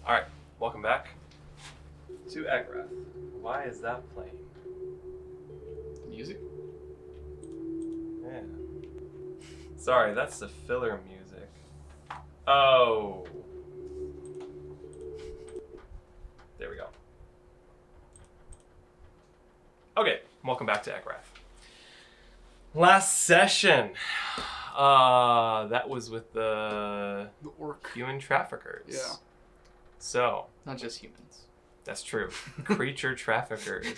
Alright, welcome back to Eakerath. Why is that playing? Music? Yeah. Sorry, that's the filler music. Oh. There we go. Okay, welcome back to Eakerath. Last session. That was with the orc. human traffickers. Yeah. So. Not just humans. That's true. Creature traffickers.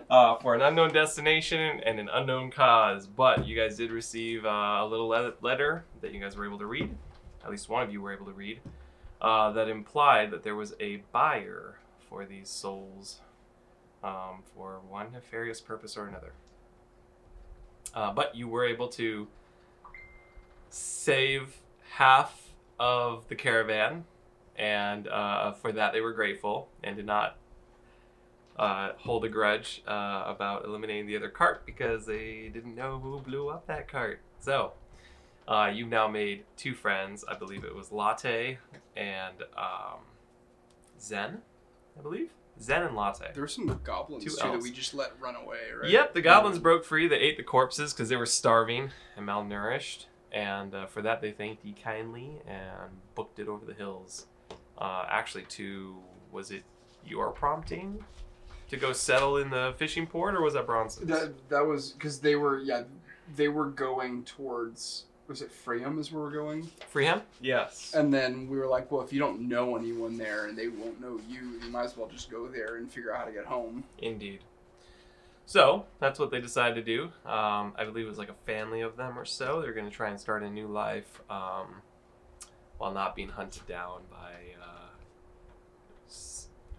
For an unknown destination and an unknown cause. But you guys did receive a little letter that you guys were able to read. At least one of you were able to read. That implied that there was a buyer for these souls for one nefarious purpose or another. But you were able to save half of the caravan. And for that, they were grateful and did not hold a grudge about eliminating the other cart because they didn't know who blew up that cart. So, you've now made two friends. I believe it was Latte and Zen, I believe. Zen and Latte. There were some goblins too that we just let run away, right? Yep, the goblins broke free. They ate the corpses because they were starving and malnourished. And for that, they thanked you kindly and booked it over the hills. Actually, was it your prompting to go settle in the fishing port, or was that Bronson's? That was because they were going towards, was it Freeham is where we're going? Freeham? Yes. And then we were like, well, if you don't know anyone there and they won't know you might as well just go there and figure out how to get home. Indeed. So, that's what they decided to do. I believe it was like a family of them or so. They're going to try and start a new life while not being hunted down by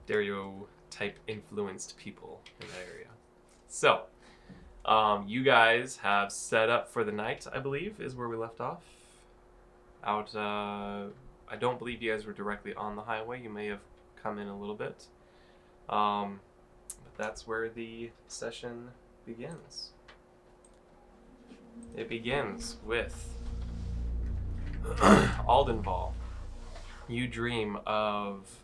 stereotype influenced people in that area. So, you guys have set up for the night, I believe, is where we left off. I don't believe you guys were directly on the highway. You may have come in a little bit. But that's where the session begins. It begins with Aldenval. You dream of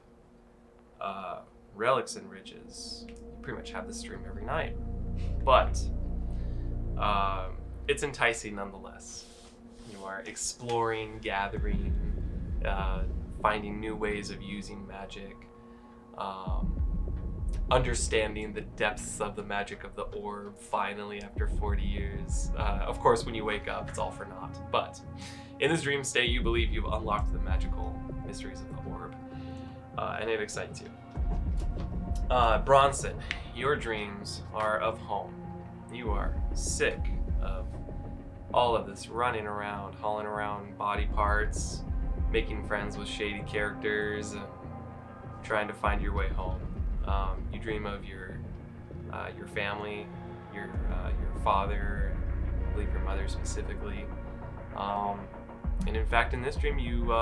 relics and riches. You pretty much have this dream every night. But it's enticing nonetheless. You are exploring, gathering, finding new ways of using magic, understanding the depths of the magic of the orb finally after 40 years. Of course, when you wake up, it's all for naught. But in this dream state, you believe you've unlocked the magical mysteries of the orb, and it excites you. Bronson, your dreams are of home. You are sick of all of this running around, hauling around body parts, making friends with shady characters, and trying to find your way home. You dream of your family, your father, I believe your mother specifically. And in fact, in this dream, you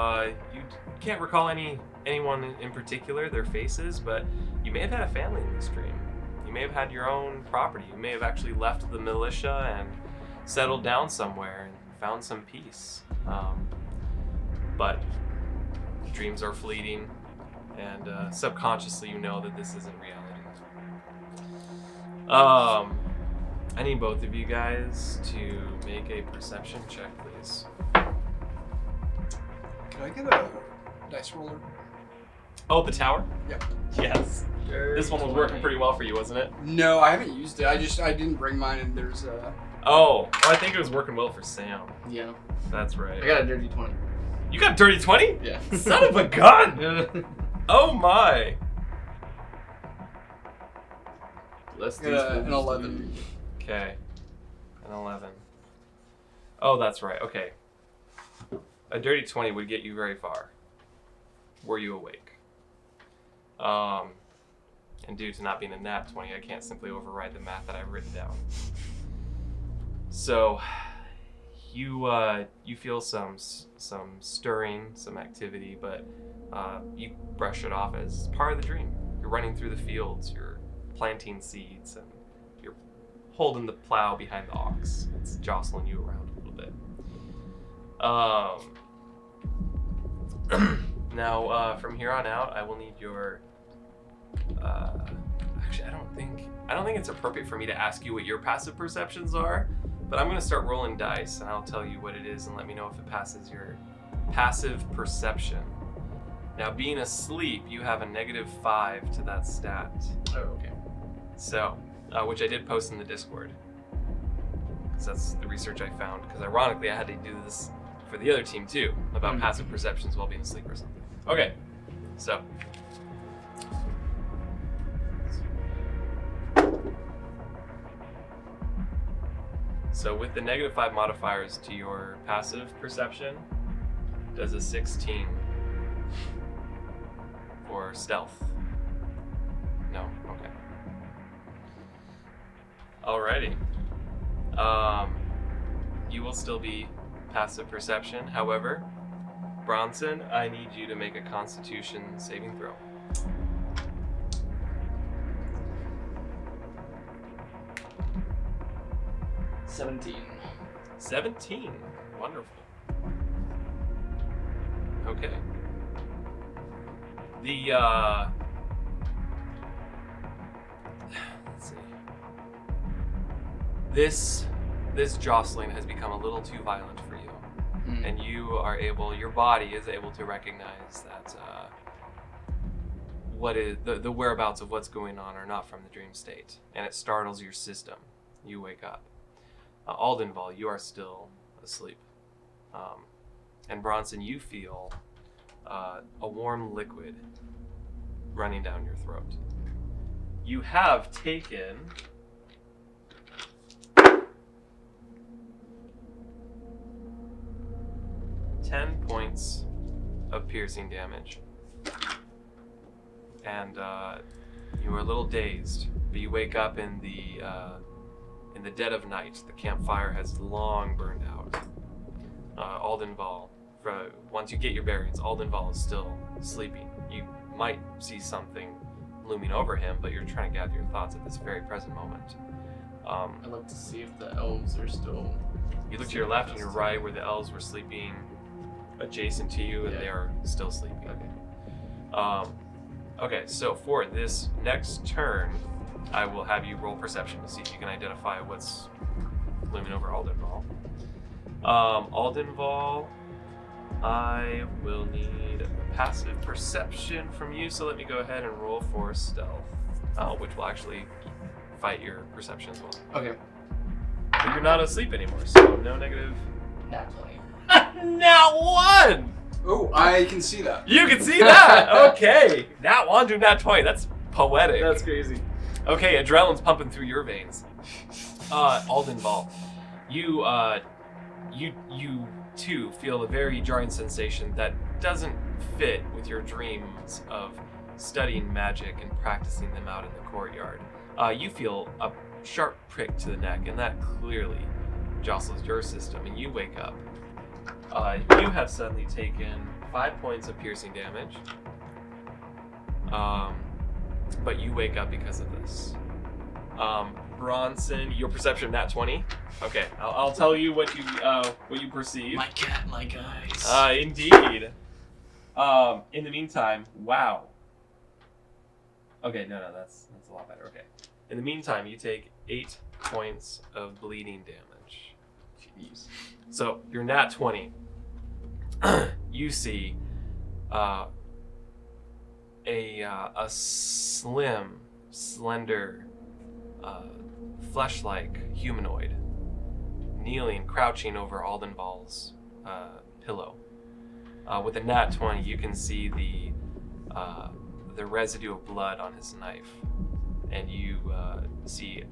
can't recall anyone in particular, their faces, but you may have had a family in this dream. You may have had your own property. You may have actually left the militia and settled down somewhere and found some peace. But dreams are fleeting, and subconsciously you know that this isn't reality. I need both of you guys to make a perception check, please. Can I get a dice roller? Oh, the tower? Yep. Yes. This one was working pretty well for you, wasn't it? No, I haven't used it. I didn't bring mine, and there's Oh, I think it was working well for Sam. Yeah. That's right. I got a dirty 20. You got a dirty 20? Yeah. Son of a gun! Oh my! Let's do an 11. Okay. An 11. Oh, that's right. Okay. A dirty 20 would get you very far. Were you awake? And due to not being a nat 20, I can't simply override the math that I've written down. So, you feel some stirring, some activity, but you brush it off as part of the dream. You're running through the fields, you're planting seeds, and you're holding the plow behind the ox. It's jostling you around a little bit. Now, from here on out, I will need your. Actually, I don't think it's appropriate for me to ask you what your passive perceptions are, but I'm going to start rolling dice, and I'll tell you what it is, and let me know if it passes your passive perception. Now, being asleep, you have a -5 to that stat. Oh, okay. So, which I did post in the Discord, because that's the research I found. Because ironically, I had to do this for the other team too, about passive perceptions while being asleep or something. Okay, so. So with the -5 modifiers to your passive perception, does a 16 for stealth? No, okay. Alrighty. You will still be passive perception. However, Bronson, I need you to make a Constitution saving throw. $17. 17. Wonderful. Okay. The let's see. This jostling has become a little too violent for you. And you are able, your body is able to recognize that what is the whereabouts of what's going on are not from the dream state, and it startles your system. You wake up. Aldenval, you are still asleep. And Bronson, you feel a warm liquid running down your throat. You have taken 10 points of piercing damage. And you are a little dazed, but you wake up in the dead of night. The campfire has long burned out. Aldenval, once you get your bearings, Aldenval is still sleeping. You might see something looming over him, but you're trying to gather your thoughts at this very present moment. I'd like to see if the elves are still... You look to your left and your right where the elves were sleeping adjacent to you, and they are still sleeping. Okay. Okay, so for this next turn, I will have you roll perception to see if you can identify what's looming over Aldenval. Aldenval, I will need a passive perception from you, so let me go ahead and roll for stealth, which will actually fight your perception as well. Okay. But you're not asleep anymore, so no negative. Nat 20. Nat 1! Oh, I can see that. You can see that! Okay. Nat 1 to Nat 20. That's poetic. That's crazy. Okay, adrenaline's pumping through your veins. Aldenval, you too feel a very jarring sensation that doesn't fit with your dreams of studying magic and practicing them out in the courtyard. You feel a sharp prick to the neck, and that clearly jostles your system, and you wake up. You have suddenly taken 5 points of piercing damage. But you wake up because of this. Bronson, your perception nat 20. Okay, I'll tell you what you perceive. My cat, my guys. Indeed. In the meantime, wow. Okay, no, that's a lot better. Okay. In the meantime, you take 8 points of bleeding damage. Jeez. So your nat 20. You see a slim, slender, flesh-like humanoid kneeling, crouching over Aldenval's pillow. With a nat 20, you can see the residue of blood on his knife, and you see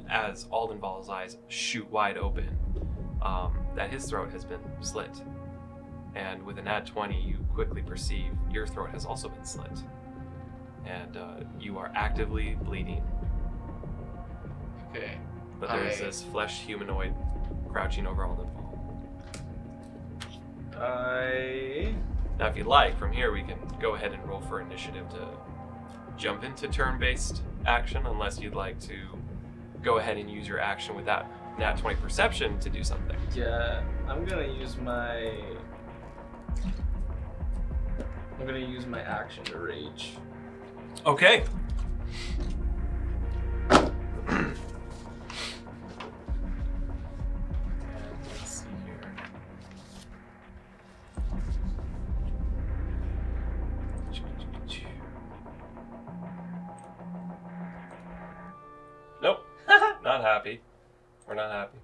as Aldenval's eyes shoot wide open that his throat has been slit. And with a nat 20, you quickly perceive your throat has also been slit, and you are actively bleeding. Okay. But there's this flesh humanoid crouching over Aldenval. Now, if you like, from here we can go ahead and roll for initiative to jump into turn-based action, unless you'd like to go ahead and use your action with that nat 20 perception to do something. Yeah, I'm gonna use my action to rage. Okay. And let's see here. Nope. Not happy. We're not happy.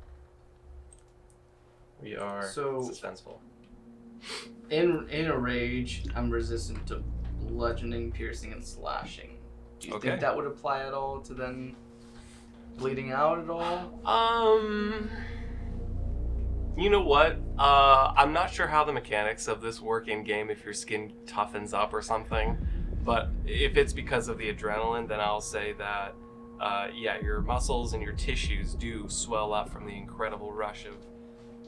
We are So- suspenseful. In a rage, I'm resistant to bludgeoning, piercing, and slashing. Do you Okay. think that would apply at all to them bleeding out at all? You know what? I'm not sure how the mechanics of this work in game, if your skin toughens up or something, but if it's because of the adrenaline, then I'll say that, yeah, your muscles and your tissues do swell up from the incredible rush of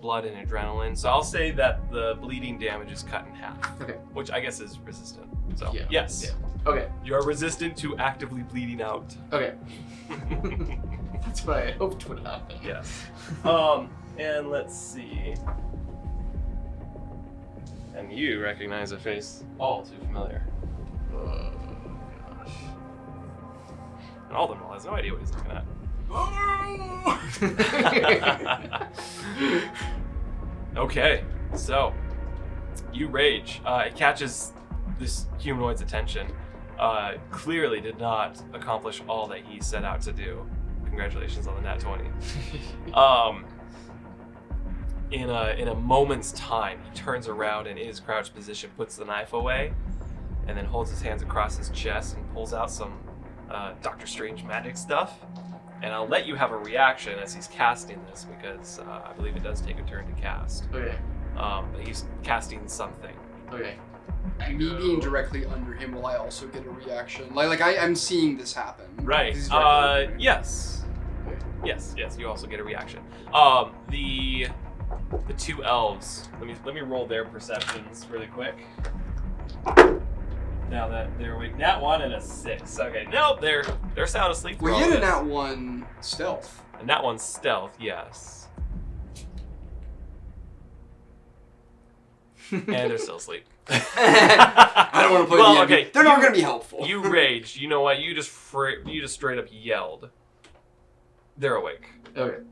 blood and adrenaline. So I'll say that the bleeding damage is cut in half, Okay. which I guess is resistant. So, Yeah. yes, Yeah. Okay. you are resistant to actively bleeding out. Okay. That's what I hoped would happen. Yes. And let's see. And you recognize a face all too familiar. Oh gosh. And Aldenval has no idea what he's looking at. Okay, so you rage. It catches this humanoid's attention. Clearly did not accomplish all that he set out to do. Congratulations on the nat 20. In a moment's time, he turns around and in his crouched position puts the knife away, and then holds his hands across his chest and pulls out some Doctor Strange magic stuff. And I'll let you have a reaction as he's casting this, because I believe it does take a turn to cast. Okay. But he's casting something. Okay. Me being directly under him, will I also get a reaction? I'm seeing this happen. Right. This is directly under him. Yes. Okay. Yes, you also get a reaction. The two elves, let me roll their perceptions really quick. Now that they're awake. Nat 1 and a 6. Okay, nope, they're sound asleep. We through all get a this. nat 1 stealth. And that one's stealth, yes. And they're still asleep. I don't want to play Well, the okay, They're not going to be helpful. You raged. You know what? You just straight up yelled. They're awake. Okay.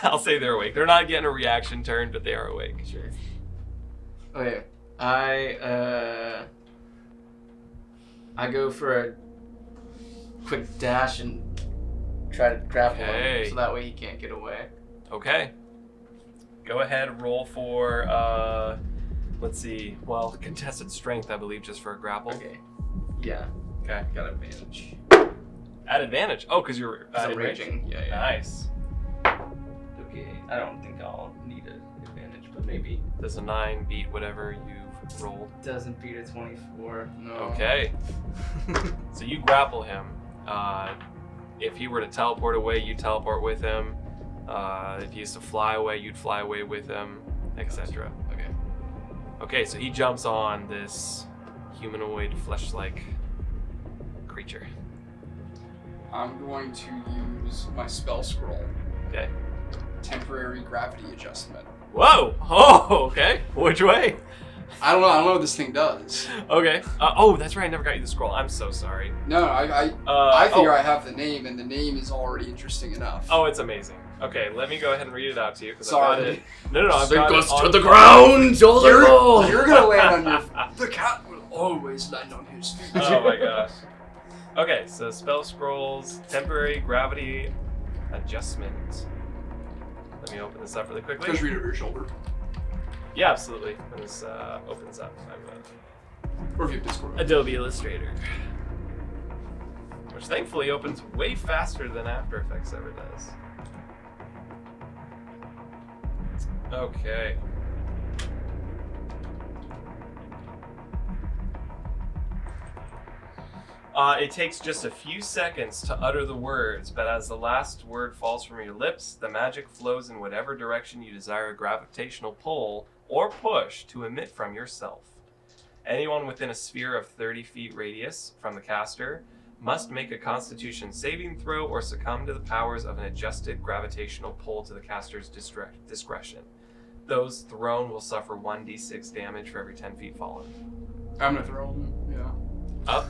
I'll say they're awake. They're not getting a reaction turn, but they are awake. Sure. Okay. I go for a quick dash and try to grapple Okay. him so that way he can't get away. Okay. Go ahead, roll for, let's see, well, contested strength, I believe, just for a grapple. Okay. Yeah. Okay. Got advantage. At advantage. Oh, because you're 'Cause I'm in range? raging. Yeah, yeah. Nice. Okay. I don't think I'll need an advantage, but maybe. Does a 9 beat whatever you've rolled? Doesn't beat a 24. No. Okay. So you grapple him. If he were to teleport away, you teleport with him. If he used to fly away, you'd fly away with him, etc. Okay. Okay, so he jumps on this humanoid, flesh-like creature. I'm going to use my spell scroll. Okay. Temporary gravity adjustment. Whoa! Oh, okay. Which way? I don't know what this thing does. Okay. Oh, that's right. I never got you the scroll. I'm so sorry. No, I figure oh. I have the name, and the name is already interesting enough. Oh, it's amazing. Okay, let me go ahead and read it out to you. 'Cause Sorry. I've got it. No, I've got it on- ground, You're gonna land on your... The cat will always land on his feet. Oh my gosh. Okay, so spell scrolls, temporary gravity adjustment. Let me open this up really quickly. Just read over your shoulder. Yeah, absolutely. When this opens up, Or if you have Discord. Adobe Illustrator, which thankfully opens way faster than After Effects ever does. Okay. It takes just a few seconds to utter the words, but as the last word falls from your lips, the magic flows in whatever direction you desire a gravitational pull or push to emit from yourself. Anyone within a sphere of 30 feet radius from the caster must make a Constitution saving throw or succumb to the powers of an adjusted gravitational pull to the caster's discretion. Those thrown will suffer 1d6 damage for every 10 feet fallen. I'm gonna throw him. Yeah. Up,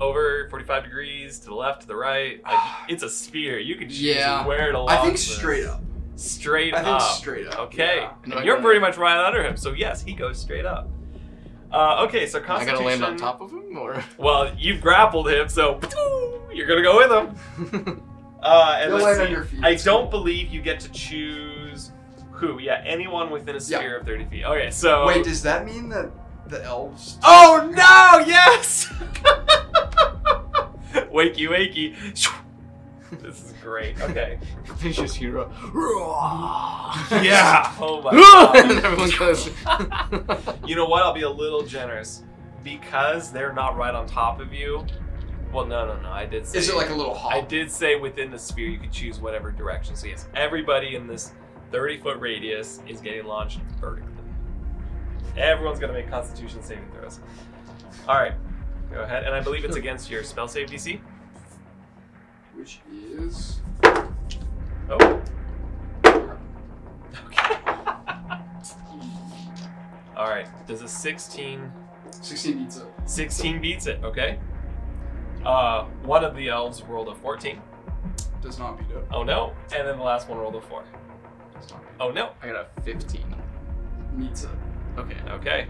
over, 45 degrees, to the left, to the right. Like, it's a sphere. You can choose where to launch I think this. straight up. Straight I up. think straight up. Okay. Yeah. And you're pretty much right under him, so yes, he goes straight up. Okay, so I Constitution... gotta land on top of him, or? Well, you've grappled him, so you're gonna go with him. And You'll let's land see. on your feet. I don't believe you get to choose who. Yeah, anyone within a sphere of 30 feet. Okay, so... Wait, does that mean that the elves... Oh no! Yes! Wakey, wakey. This is great. Okay. He's just hero. Yeah. Oh my god. And everyone goes. You know what? I'll be a little generous because they're not right on top of you. Well, no. I did say. Is it like a little hop? I did say within the sphere you could choose whatever direction. So yes, everybody in this 30-foot radius is getting launched vertically. Everyone's gonna make Constitution saving throws. All right, go ahead. And I believe it's against your spell save DC. Which is... Oh. Okay. All right. Does a 16? 16 beats it. 16 beats it. Okay. One of the elves rolled a 14. Does not beat it. Oh no. And then the last one rolled a 4. Does not beat Oh no. I got a 15. it. Meets it. Okay, Okay.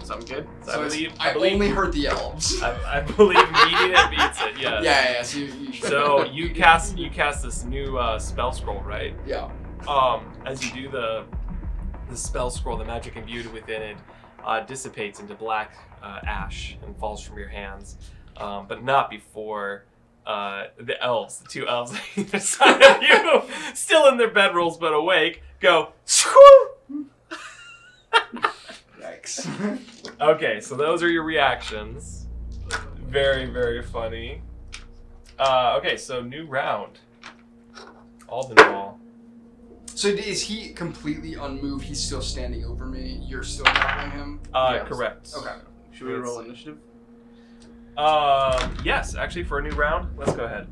so I'm good. So So I believe only hurt the elves. I believe meeting it beats it. Yes. Yeah. So you So you cast this new spell scroll, right? Yeah. As you do the spell scroll, the magic imbued within it dissipates into black ash and falls from your hands, but not before the elves, the two elves on either side of you, still in their bedrolls but awake, go. Yikes. Okay, so those are your reactions. Very, very funny. Okay, so new round. Aldenval. So is he completely unmoved? He's still standing over me. You're still grabbing him. Yes. Correct. Okay. Should we roll initiative? Yes, actually, for a new round, let's go ahead.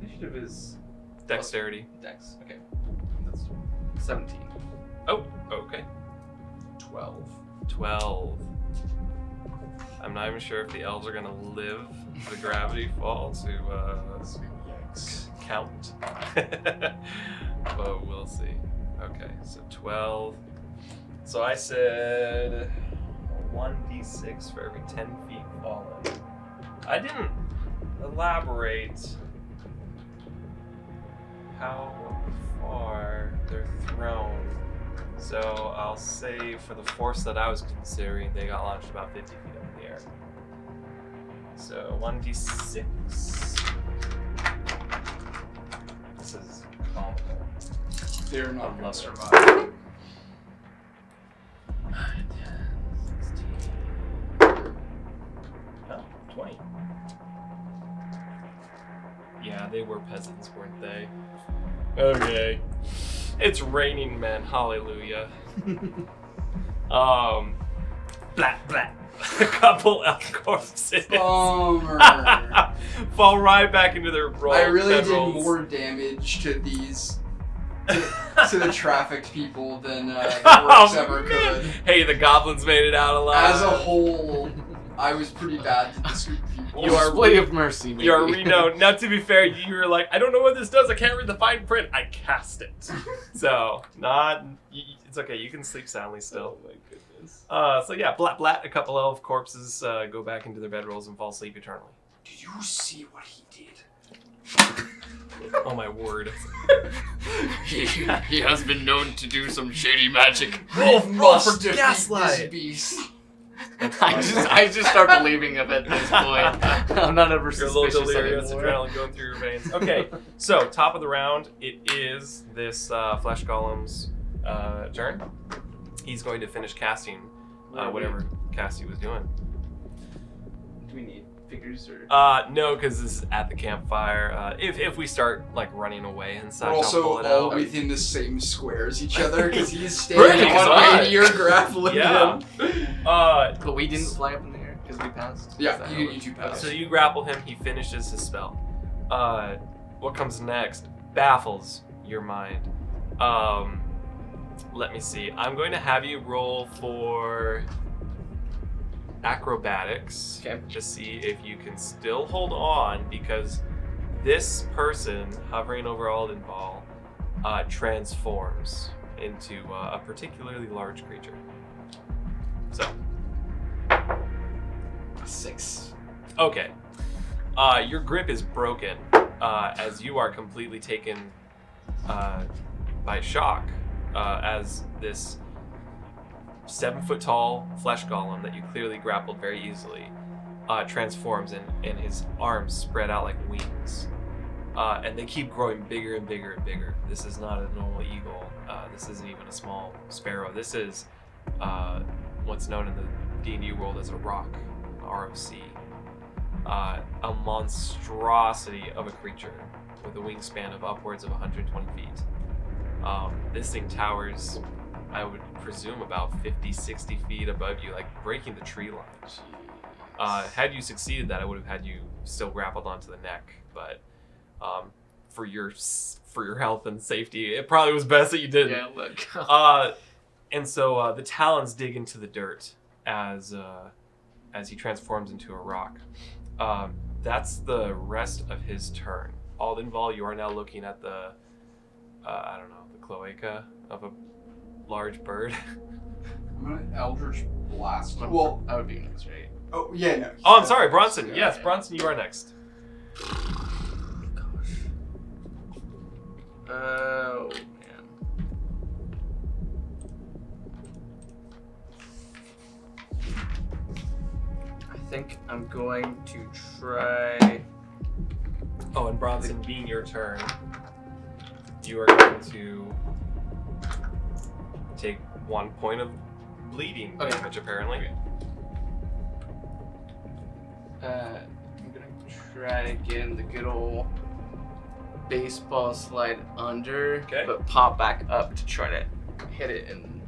Initiative is dexterity. Dex. Okay. That's 17. Oh, okay. 12. 12. I'm not even sure if the elves are gonna live the gravity fall to Yikes. count. But we'll see. Okay, so 12. So I said 1d6 for every 10 feet fallen. I didn't elaborate how far they're thrown. So I'll say for the force that I was considering, they got launched about 50 feet up in the air. So 1d6. This is comical. They're not I gonna love survive. 9, 10, 16. Oh, 20. Yeah, they were peasants, weren't they? Okay. It's raining men, hallelujah. Blah, blah. A couple elf corpses. Bummer. Fall right back into their roll. I really did bedrolls. more damage to these, to the trafficked people than the orcs ever man. could. Hey, the goblins made it out alive. As a whole, I was pretty bad to this group of people. You are Display of mercy. Maybe. You are renowned. Now, to be fair, you were like, I don't know what this does. I can't read the fine print. I cast it. So, it's okay. You can sleep soundly still. Oh my goodness. So yeah, blat blat. A couple elf corpses go back into their bedrolls and fall asleep eternally. Did you see what he did? Oh my word. he has been known to do some shady magic. Roll Must for defeat gaslight. this beast. I just start believing him at this point. I'm not ever You're a little suspicious delirious, anymore. adrenaline going through your veins. Okay, so top of the round, it is this flesh golem's turn. He's going to finish casting whatever cast he was doing. Do we need figures or? No, because this is at the campfire. If we start like running away and such, We're I'll also pull it all out. within the same square as each other because he's Pretty standing on exotic. and you're grappling Yeah. him. But we didn't fly up in the air because we passed. Is Yeah, that you how it- two pass. So you grapple him. He finishes his spell. What comes next baffles your mind. Let me see. I'm going to have you roll for acrobatics Okay. to see if you can still hold on, because this person hovering over Aldenval transforms into a particularly large creature. So, 6. okay. Your grip is broken as you are completely taken by shock as this 7-foot tall flesh golem that you clearly grappled very easily transforms and his arms spread out like wings. And they keep growing bigger and bigger and bigger. This is not a normal eagle. This isn't even a small sparrow. This is what's known in the D&D world as a roc, ROC. A monstrosity of a creature with a wingspan of upwards of 120 feet. This thing towers, I would presume, about 50, 60 feet above you, like breaking the tree line. Had you succeeded that, I would have had you still grappled onto the neck, but for your health and safety, it probably was best that you didn't. Yeah, look. And so the talons dig into the dirt as he transforms into a rock. That's the rest of his turn. Aldenval, you are now looking at the, I don't know, the cloaca of a large bird. I'm gonna Eldritch Blast. Well, Well, I would be next, right? oh yeah, no. Oh, I'm sorry, Bronson. Yeah. Yes, Bronson, you are next. Oh man. I think I'm going to try. Oh, and Bronson, being your turn, you are going to take 1 point of bleeding Okay. damage, apparently. I'm gonna try again the good old baseball slide under, Okay. but pop back up to try to hit it in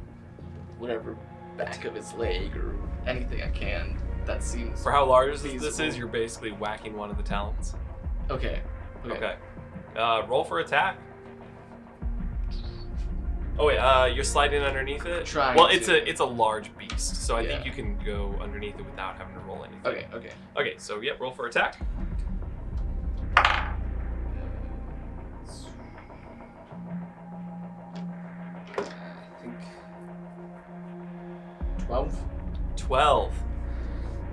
whatever back of its leg or anything I can. That seems For how large this is, feasible. you're basically whacking one of the talons. Okay. Okay. Roll for attack. Oh wait, you're sliding underneath it? Trying well, to. it's a large beast, so I think Yeah. you can go underneath it without having to roll anything. Okay. Okay. Okay, so yep, roll for attack. I think 12. 12.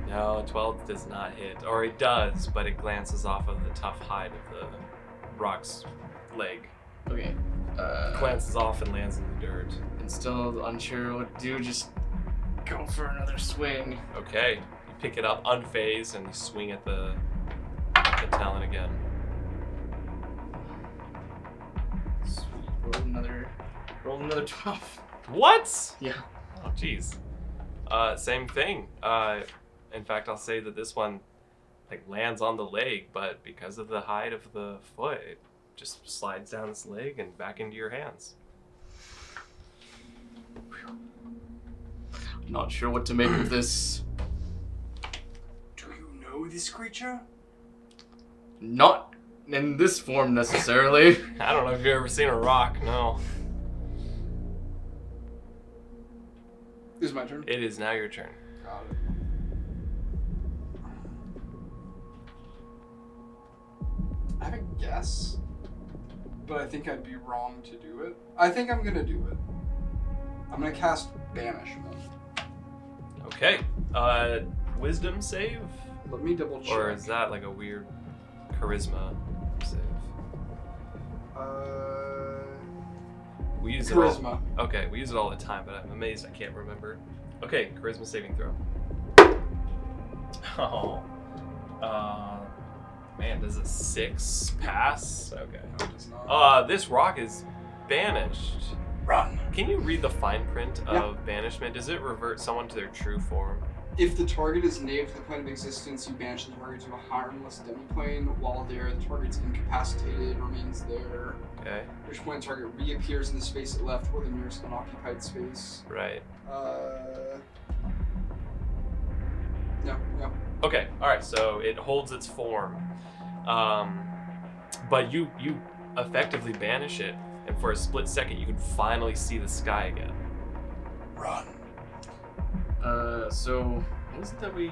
No, 12 does not hit. Or it does, but it glances off of the tough hide of the rock's leg. Okay. Glances off and lands in the dirt. And still unsure what to do. Just go for another swing. Okay, you pick it up unfazed and you swing at the talon again. Sweet. Roll another 12. What? Yeah. Oh, jeez. Same thing. In fact, I'll say that this one like lands on the leg, but because of the hide of the foot, it just slides down its leg and back into your hands. Not sure what to make of this. Do you know this creature? Not in this form necessarily. I don't know if you've ever seen a rock. No. This is my turn. It is now your turn. Got it. I have a guess, but I think I'd be wrong to do it. I think I'm gonna do it. I'm gonna cast Banishment. Okay. Wisdom save? Let me double check. Or is that like a weird charisma save? We use it all. Charisma. Okay, we use it all the time, but I'm amazed I can't remember. Okay, charisma saving throw. Oh. Man, does a 6 pass? Okay. No, it does not. This rock is banished. Run. Can you read the fine print Yeah. of banishment? Does it revert someone to their true form? If the target is native to the plane of existence, you banish the target to a harmless demiplane. While there, the target's incapacitated, remains there. Okay. At which point, the target reappears in the space it left or the nearest unoccupied space. Right. No. Okay. All right. So it holds its form, but you effectively banish it, and for a split second, you can finally see the sky again. Run. So what was it that were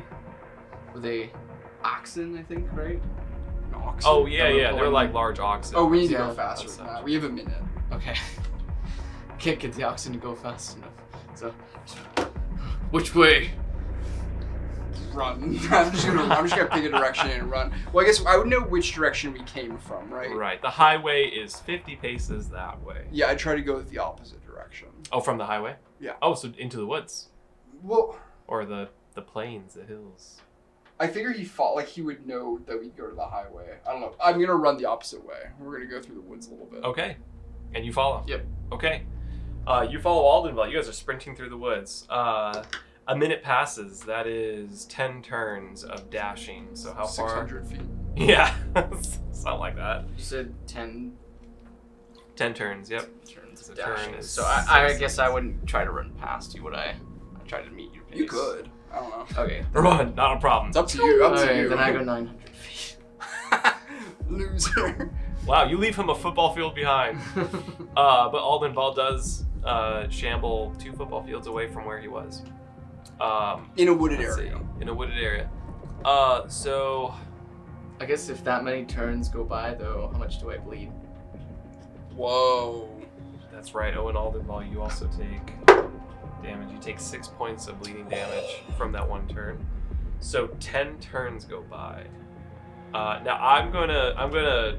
they oxen, I think, right? An oxen. Oh yeah, Double yeah. They're pulling. like large oxen. Oh, we need to Yeah, go faster that's than not that. We have a minute. Okay. Can't get the oxen to go fast enough. So, which way? Run. I'm just gonna pick a direction and run. Well, I guess I would know which direction we came from, right? Right. The highway is 50 paces that way. Yeah, I try to go the opposite direction. Oh, from the highway? Yeah. Oh, so into the woods Well, or the plains, the hills. I figure he fought like he would know that we'd go to the highway. I don't know. I'm gonna run the opposite way. We're gonna go through the woods a little bit. Okay. And you follow? Yep. Okay. You follow Aldenval. You guys are sprinting through the woods. A minute passes. That is 10 turns of dashing. So how far? 600 feet. Yeah. Something like that. You said 10 10 turns, yep. turns So of dashing. turn is So I 6 guess I wouldn't try to run past you, would I? I'd try to meet your pace. You could. I don't know. Okay. Run, not a problem. It's up to you. Up to Okay, you. then I go 900 feet. Loser. Wow, you leave him a football field behind. But Aldenval does shamble 2 football fields away from where he was. In a wooded Let's area. see, in a wooded area. So I guess if that many turns go by, though, how much do I bleed? Whoa. that's right. Oh, and Aldenval, you also take damage. You take 6 points of bleeding damage from that one turn. So 10 turns go by. Now I'm gonna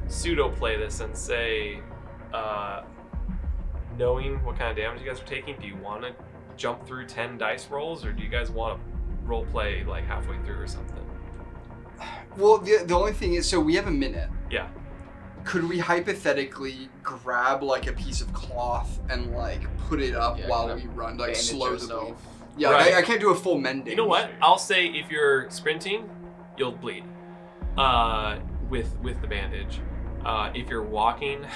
pseudo play this and say, knowing what kind of damage you guys are taking, do you want to jump through 10 dice rolls, or do you guys want to role play like halfway through or something? Well, the only thing is, so we have a minute. Yeah. Could we hypothetically grab like a piece of cloth and like put it up Yeah, while kind we of run, like bandage slow the yourself. bleed? Yeah, Right. I can't do a full mending. You know what? I'll say if you're sprinting, you'll bleed with the bandage. If you're walking,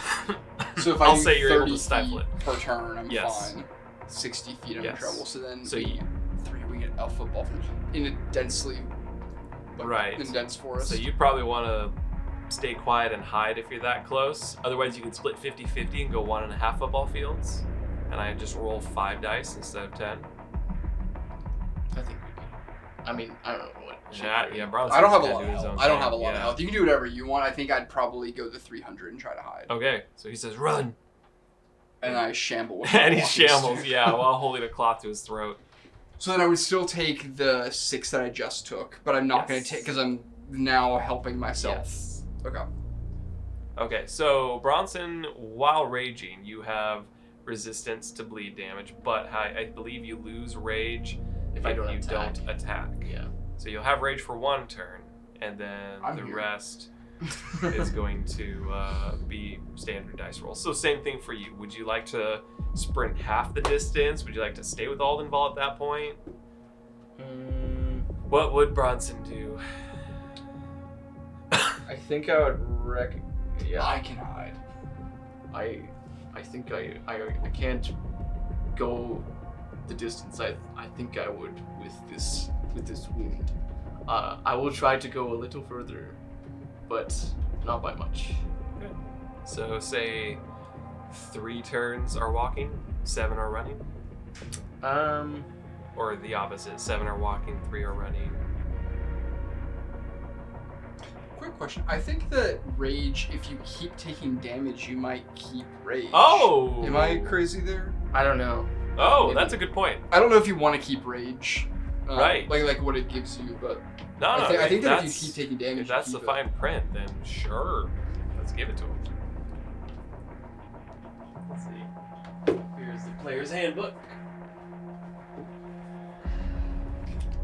So if I'll I do say you're able 30 to stifle feet it. per turn, I'm Yes. fine. 60 feet, I'm Yes. in trouble. So then So we get a football field in a densely, Right. in dense forest. So you probably want to stay quiet and hide if you're that close. Otherwise, you can split 50-50 and go 1.5 football fields. And I just roll 5 dice instead of 10. I think we can. I mean, I don't know what. Yeah, Bronson I don't have a can lot do of his health. own I don't thing. have a lot of Yeah. health. You can do whatever you want. I think I'd probably go the 300 and try to hide. Okay, so he says, run. And I shamble with my And he walking shambles, stick. yeah, while holding a cloth to his throat. So then I would still take the 6 that I just took, but I'm not going Yes. to take, because I'm now helping myself. Yes. Okay. Okay, so Bronson, while raging, you have resistance to bleed damage, but I believe you lose rage If I don't you attack. don't attack. Yeah. So you'll have rage for 1 turn, and then I'm the here. rest is going to be standard dice rolls. So same thing for you. Would you like to sprint half the distance? Would you like to stay with Aldenval at that point? What would Bronson do? I think I would Yeah. I can hide. I think I can't go the distance I think I would with this wound. I will try to go a little further, but not by much. Good. So say 3 turns are walking, 7 are running, or the opposite, 7 are walking, 3 are running. Quick question. I think that rage, if you keep taking damage, you might keep rage. Oh! Am I crazy there? I don't know. Oh, Maybe. that's a good point. I don't know if you want to keep rage. Right. Like what it gives you, but No, I think that if that's- you keep taking damage, if that's you the keep fine print, then sure. Let's give it to him. Let's see. Here's the player's handbook.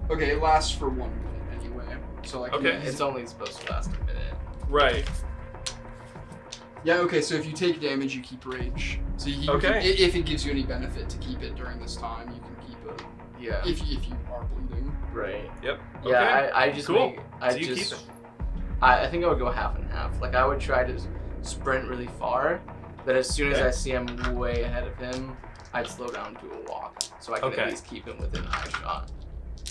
it. Okay, it lasts for 1 minute anyway. So like. Okay. It's only supposed to last a minute. Right. Yeah. Okay. So if you take damage, you keep rage. So you Okay. if it gives you any benefit to keep it during this time, you can keep it. Yeah. If you are bleeding. Right. Yep. Yeah, Okay. I just Cool. make, I So you just keep it. I think I would go half and half. Like I would try to sprint really far, but as soon as Okay. I see I'm way ahead of him, I'd slow down to a walk so I can Okay. at least keep him within eye shot.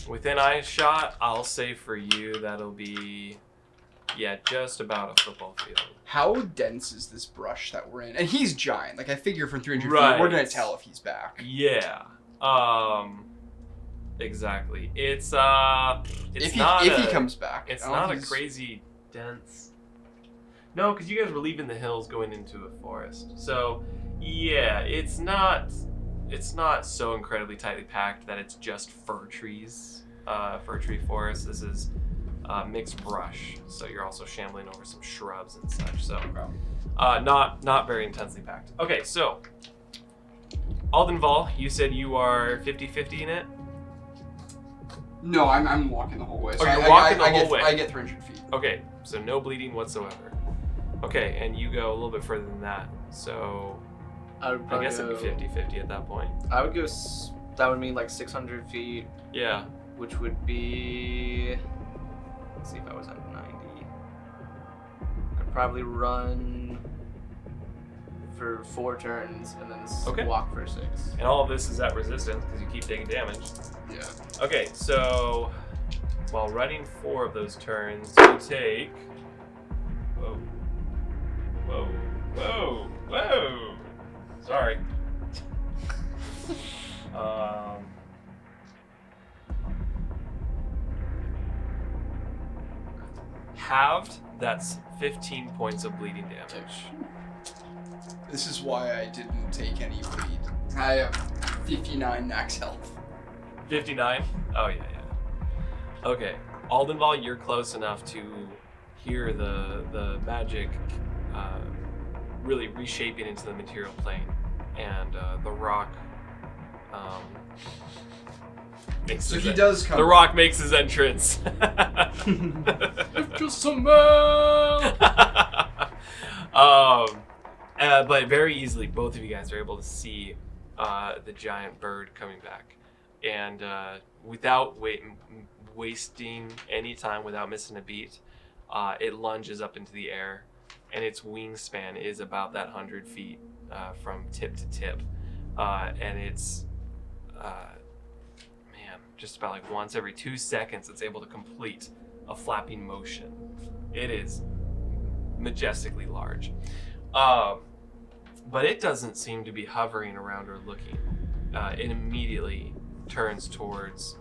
Within eye shot, I'll say for you that'll be, yeah, just about a football field. How dense is this brush that we're in? And he's giant. Like I figure from 300 Right. feet, we're gonna tell if he's back. Yeah. Exactly. It's If not he a- comes back, It's I don't not a think he's- crazy dense. No, because you guys were leaving the hills going into a forest. So, yeah, it's not so incredibly tightly packed that it's just fir trees, fir tree forest. This is mixed brush, so you're also shambling over some shrubs and such. So, not very intensely packed. Okay, so Aldenval, you said you are 50-50 in it. No, I'm walking the whole way. So Oh, you're I walking the whole get, way. I get 300 feet. Okay, so no bleeding whatsoever. Okay, and you go a little bit further than that. So I would I probably guess it'd be 50-50 at that point. I would go. That would mean like 600 feet, Yeah. which would be. Let's see if I was at 90. I'd probably run for 4 turns and then Okay. walk for 6. And all of this is at resistance because you keep taking damage. Yeah. Okay, so while running 4 of those turns, you take. Whoa. Whoa. Whoa. Whoa. Sorry. Halved, that's 15 points of bleeding damage. This is why I didn't take any bleed. I have 59 max health. 59? Oh, yeah. Okay. Aldenval, you're close enough to hear the magic really reshaping into the material plane. And the rock makes So his he does come. The rock makes his entrance. Just some man. But very easily, both of you guys are able to see the giant bird coming back, and without wasting any time, without missing a beat, it lunges up into the air, and its wingspan is about that 100 feet from tip to tip, and it's just about like once every 2 seconds, it's able to complete a flapping motion. It is majestically large. But it doesn't seem to be hovering around or looking. It immediately turns towards,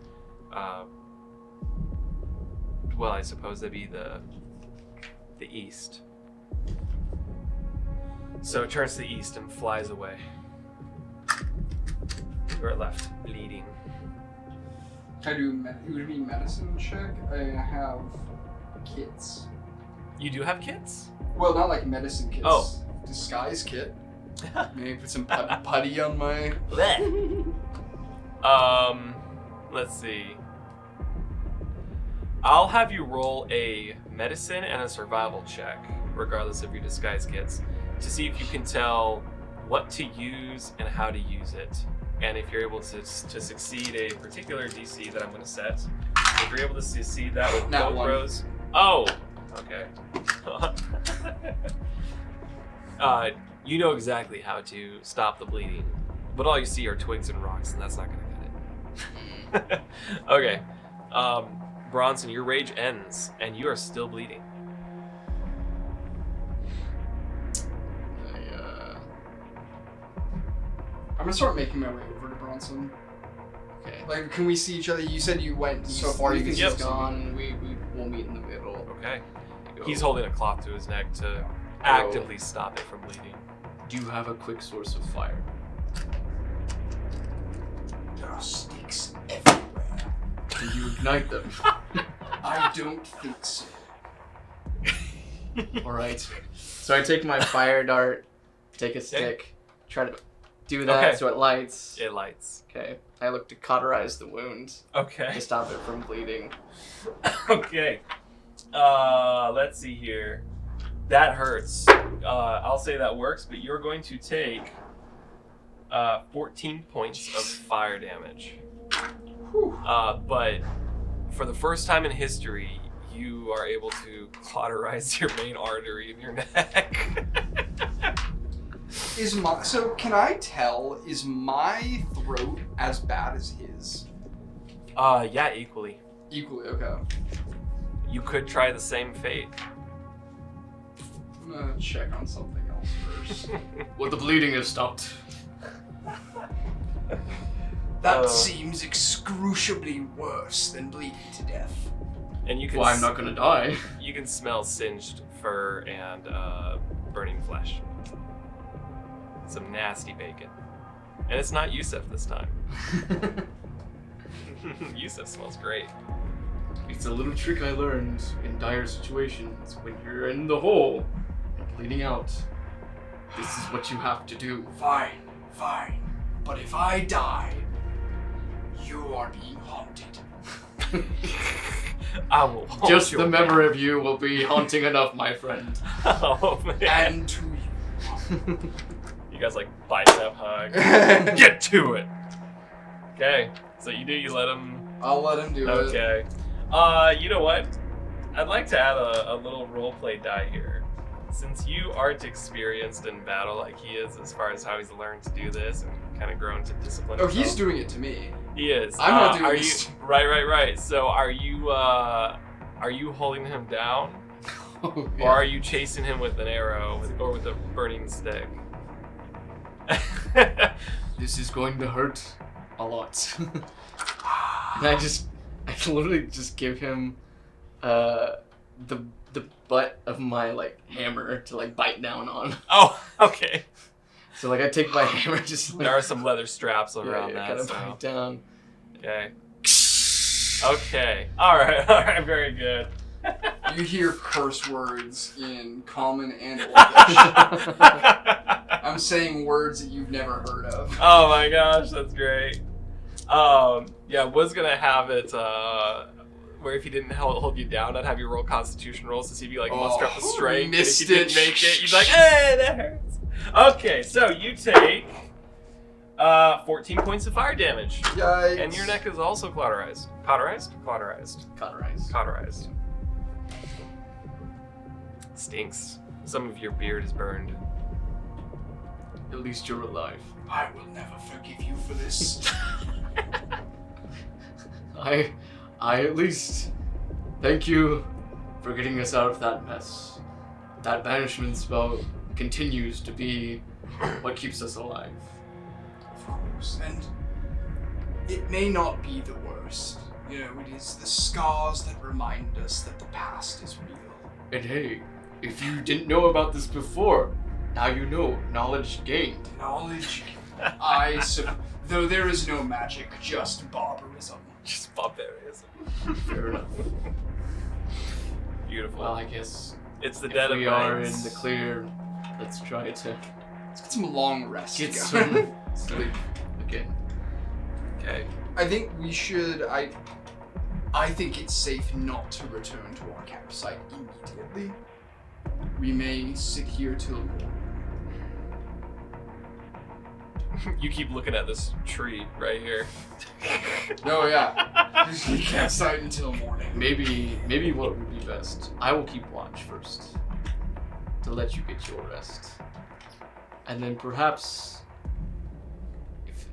well, I suppose that'd be the east. So it turns to the east and flies away. Or left, bleeding. Can I do medicine check? I have kits. You do have kits? Well, not like medicine kits. Oh. Disguise kit. Maybe put some putty on my. Let's see. I'll have you roll a medicine and a survival check, regardless of your disguise kits, to see if you can tell what to use and how to use it. And if you're able to succeed a particular DC that I'm going to set, if you're able to succeed that with Not both one. rows. Oh, okay. You know exactly how to stop the bleeding, but all you see are twigs and rocks, and that's not going to cut it. Okay. Bronson, your rage ends, and you are still bleeding. I'm gonna start making my way over to Bronson. Okay. Like, can we see each other? You said you went so far. You can He's just gone. We'll meet in the middle. Okay. go. He's holding a cloth to his neck to actively stop it from bleeding. Do you have a quick source of fire? There are sticks everywhere. Can you ignite them? I don't think so. Alright. So I take my fire dart, take a stick, try to do that Okay. so it lights. It lights. Okay. I look to cauterize the wound Okay. to stop it from bleeding. Okay. Let's see here. That hurts. I'll say that works, but you're going to take 14 points of fire damage. But for the first time in history, you are able to cauterize your main artery in your neck. So can I tell, is my throat as bad as his? Yeah, equally. Equally, okay. You could try the same fate. I'm gonna check on something else first. Well, the bleeding has stopped. That seems excruciably worse than bleeding to death. And you can Well, I'm not gonna die. you can smell singed fur and burning flesh. Some nasty bacon. And it's not Yusuf this time. Yusuf smells great. It's a little trick I learned in dire situations. When you're in the hole and bleeding out, this is what you have to do. Fine. But if I die, you are being haunted. I will hold Just your the memory of you will be haunting enough, my friend. Oh man. And to you. You guys like bicep hug. Get to it. Okay. So you let him. I'll let him do it. Okay. You know what? I'd like to add a little roleplay die here. Since you aren't experienced in battle like he is, as far as how he's learned to do this and kind of grown to discipline Oh, himself. he's doing it to me. He is. I'm not doing are this. You, right. So are you holding him down, Oh, or are you chasing him with an arrow or with a burning stick? This is going to hurt a lot. And I literally just give him the butt of my like hammer to like bite down on. Oh, okay. So like I take my hammer just like, There are some leather straps around that. kind of So. bite down. Okay. Okay. All right. Very good. You hear curse words in common and Orcish. Oh I'm saying words that you've never heard of. my gosh, that's great. Yeah, was gonna have it where if he didn't hold you down, I'd have you roll Constitution rolls to see if you like muster up the strength. And if missed you didn't it. make it, you'd be like, hey, that hurts. Okay, so you take 14 points of fire damage. Yikes. And your neck is also cauterized. Cauterized? Cauterized. Stinks. Some of your beard is burned. At least you're alive. I will never forgive you for this. I at least thank you for getting us out of that mess. That banishment spell continues to be what keeps us alive. Of course. And it may not be the worst. You know, it is the scars that remind us that the past is real. And hey, if you didn't know about this before, now you know. Knowledge gained. Knowledge, though there is no magic, just barbarism. Just barbarism. Fair enough. Beautiful. Well, I guess It's the if dead of we are night. in the clear, let's try to Let's get some long rest. get going. some sleep again. Okay. I think we should. I think it's safe not to return to our campsite immediately. We may sit here till morning. You keep looking at this tree right here. Oh yeah, we campsite until morning. Maybe what would be best? I will keep watch first to let you get your rest, and then perhaps,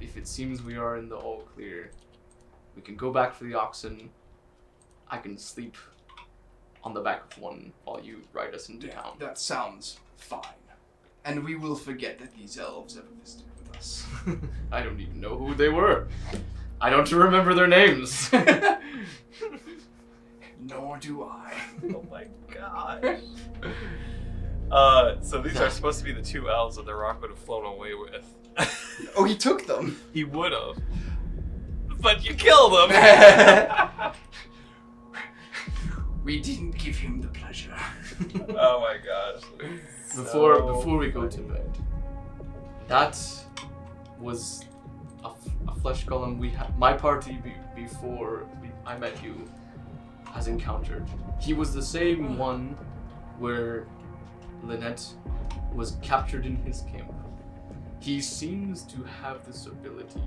if it seems we are in the all clear, we can go back for the oxen. I can sleep on the back of one while you ride us into town. That sounds fine. And we will forget that these elves ever visited with us. I don't even know who they were. I don't remember their names. Nor do I. Oh my gosh. So these are supposed to be the 2 elves that the rock would have flown away with. Oh, he took them. He would have. But you killed him! We didn't give him the pleasure. Oh my gosh. Before we go to bed, that was a flesh golem my party before I met you has encountered. He was the same one where Lynette was captured in his camp. He seems to have this ability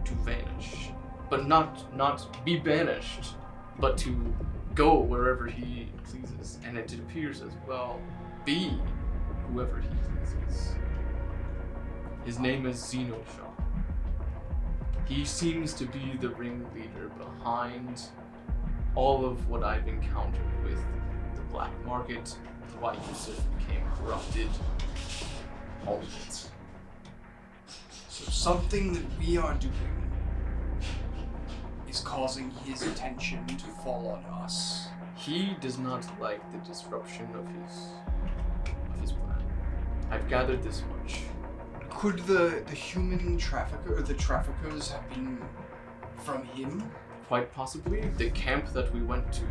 to vanish, but not be banished, but to go wherever he pleases, and it appears as well be whoever he pleases. His name is Xenoshaw. He seems to be the ringleader behind all of what I've encountered with the black market, why Yusuf became corrupted, all of it. So something that we are doing is causing his attention to fall on us. He does not like the disruption of his plan. I've gathered this much. Could the human trafficker or the traffickers have been from him? Quite possibly. The camp that we went to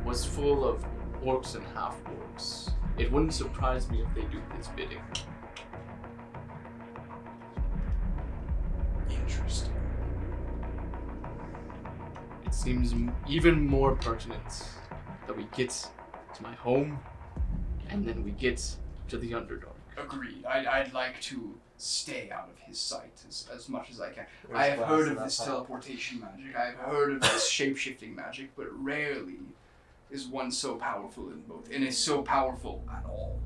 was full of orcs and half-orcs. It wouldn't surprise me if they do his bidding. Interesting. It seems even more pertinent that we get to my home and then we get to the Underdark. Agreed. I'd like to stay out of his sight as much as I can. I have heard of this teleportation magic. I've heard of this shape-shifting magic, but rarely is one so powerful in both, and is so powerful at all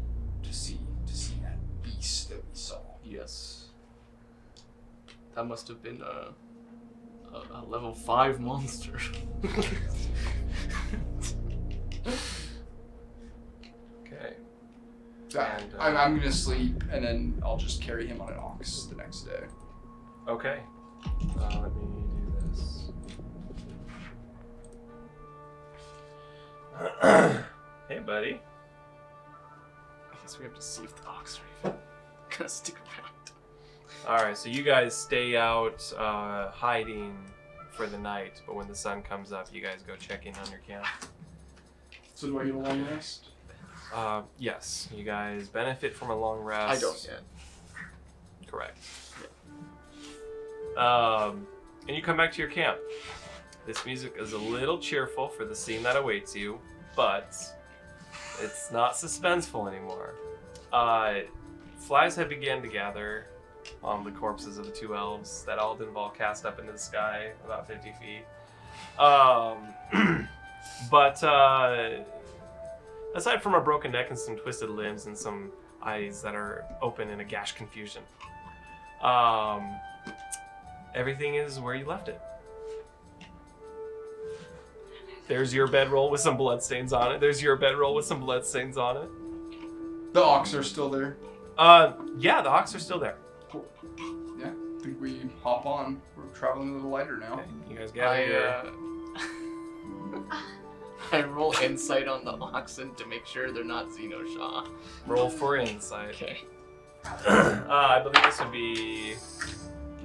to see that beast that we saw. Yes. That must have been a level 5 monster. Okay. And, And, I'm gonna sleep, and then I'll just carry him on an ox the next day. Okay. Let me do this. Hey, buddy. I guess we have to see if the ox are even gonna stick around. Alright, so you guys stay out hiding for the night, but when the sun comes up, you guys go check in on your camp. So do I get a long rest? Yes, you guys benefit from a long rest. I don't yet. Correct. And you come back to your camp. This music is a little cheerful for the scene that awaits you, but it's not suspenseful anymore. Flies have begun to gather on the corpses of the 2 elves that Aldenval cast up into the sky about 50 feet. But aside from a broken neck and some twisted limbs and some eyes that are open in a gash confusion, everything is where you left it. There's your bedroll with some bloodstains on it. There's your bedroll with some bloodstains on it. The ox are still there. Yeah, the ox are still there. Cool. Yeah, I think we hop on. We're traveling a little lighter now. Okay, you guys gather your... I roll insight on the oxen to make sure they're not Xenoshaw. Roll for insight. Okay. I believe this would be...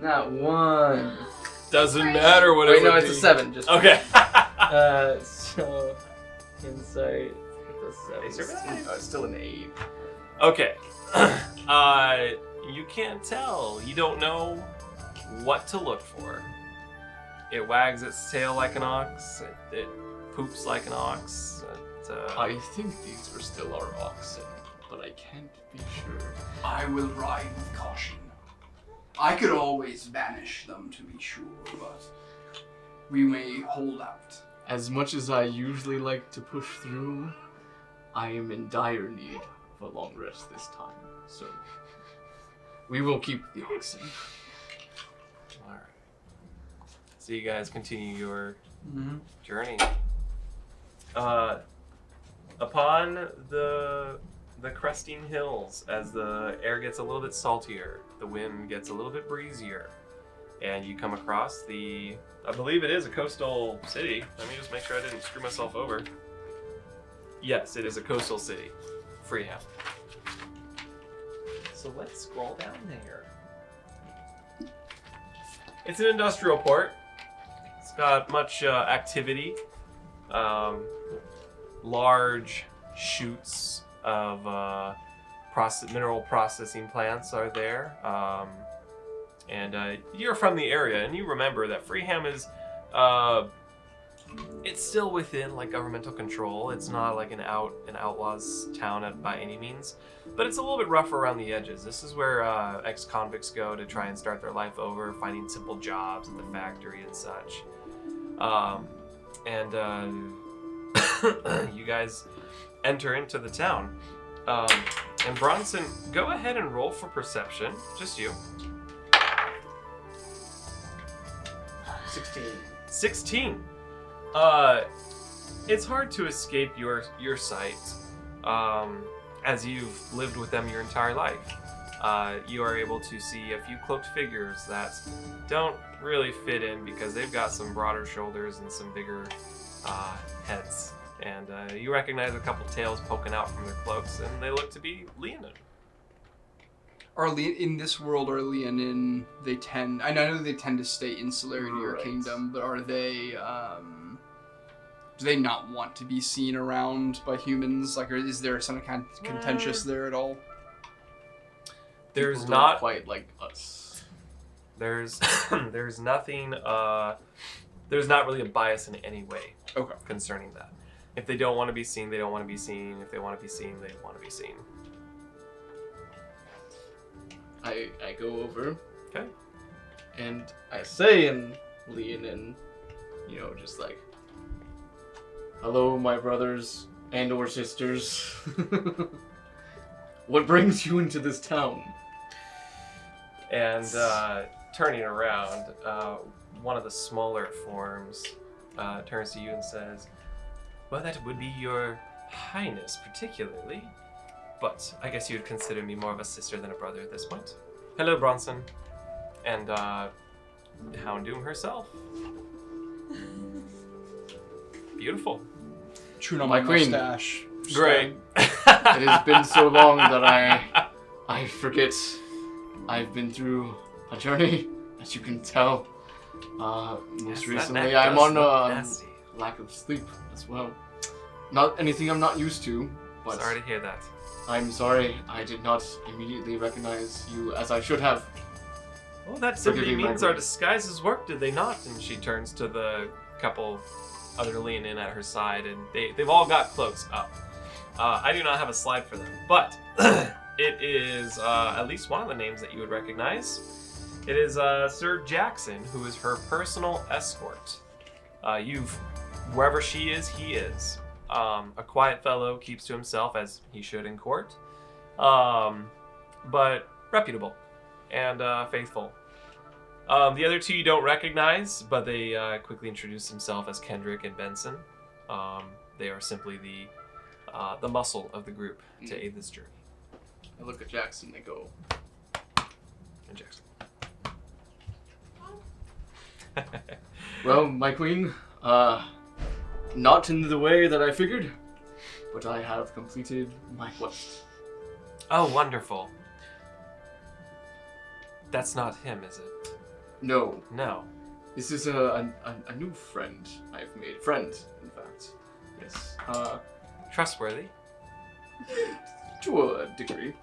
Not 1. Doesn't matter what Wait, it no, would it's be. a 7. Just Okay. so insight. They survived. It's still an 8. Okay. You can't tell. You don't know what to look for. It wags its tail like an ox. It poops like an ox. I think these are still our oxen, but I can't be sure. I will ride with caution. I could always banish them to be sure, but we may hold out. As much as I usually like to push through, I am in dire need of a long rest this time, so we will keep the oxen. Alright. So you guys continue your journey. Upon the cresting hills, as the air gets a little bit saltier, the wind gets a little bit breezier, and you come across I believe it is a coastal city. Let me just make sure I didn't screw myself over. Yes, it is a coastal city. Freeham. So let's scroll down there. It's an industrial port. It's got much activity. Large chutes of mineral processing plants are there. And you're from the area, and you remember that Freeham is, it's still within like governmental control. It's not like an outlaws town by any means, but it's a little bit rough around the edges. This is where ex-convicts go to try and start their life over, finding simple jobs at the factory and such. You guys enter into the town. And Bronson, go ahead and roll for perception. Just you. 16. It's hard to escape your sight, as you've lived with them your entire life. You are able to see a few cloaked figures that don't really fit in because they've got some broader shoulders and some bigger heads. And you recognize a couple tails poking out from their cloaks, and they look to be Leonin. In this world, are Leonin, I know they tend to stay insular in your kingdom, but are they, do they not want to be seen around by humans? Like, is there some kind of contentious there at all? There's People not don't quite like us. There's nothing, there's not really a bias in any way concerning that. If they don't want to be seen, they don't want to be seen. If they want to be seen, they want to be seen. I go over. Okay. And I say in Leonin, just like, hello, my brothers and or sisters. What brings you into this town? And turning around, one of the smaller forms turns to you and says, well, that would be your highness particularly. But I guess you would consider me more of a sister than a brother at this point. Hello, Bronson. And Houndoom herself. Beautiful. Chewing on My my queen. mustache. Great. It has been so long that I forget. I've been through a journey, as you can tell. Most recently, I'm on lack of sleep as well. Not anything I'm not used to, but Sorry to hear that. I'm sorry I did not immediately recognize you as I should have. Well, that Forgive simply me, my means our queen. disguises worked, did they not? And she turns to the couple other Leonin at her side, and they've all got cloaks up. I do not have a slide for them, but it is at least one of the names that you would recognize. It is Sir Jackson, who is her personal escort. Wherever she is, he is. A quiet fellow, keeps to himself as he should in court, but reputable and faithful. The other two you don't recognize, but they quickly introduce themselves as Kendrick and Benson. They are simply the muscle of the group to aid this journey. I look at Jackson and go, And Jackson. well, my queen, not in the way that I figured, but I have completed my quest. Oh, wonderful. That's not him, is it? No, No. this is a new friend I've made. Friend, in fact. Yes. Trustworthy. To a degree.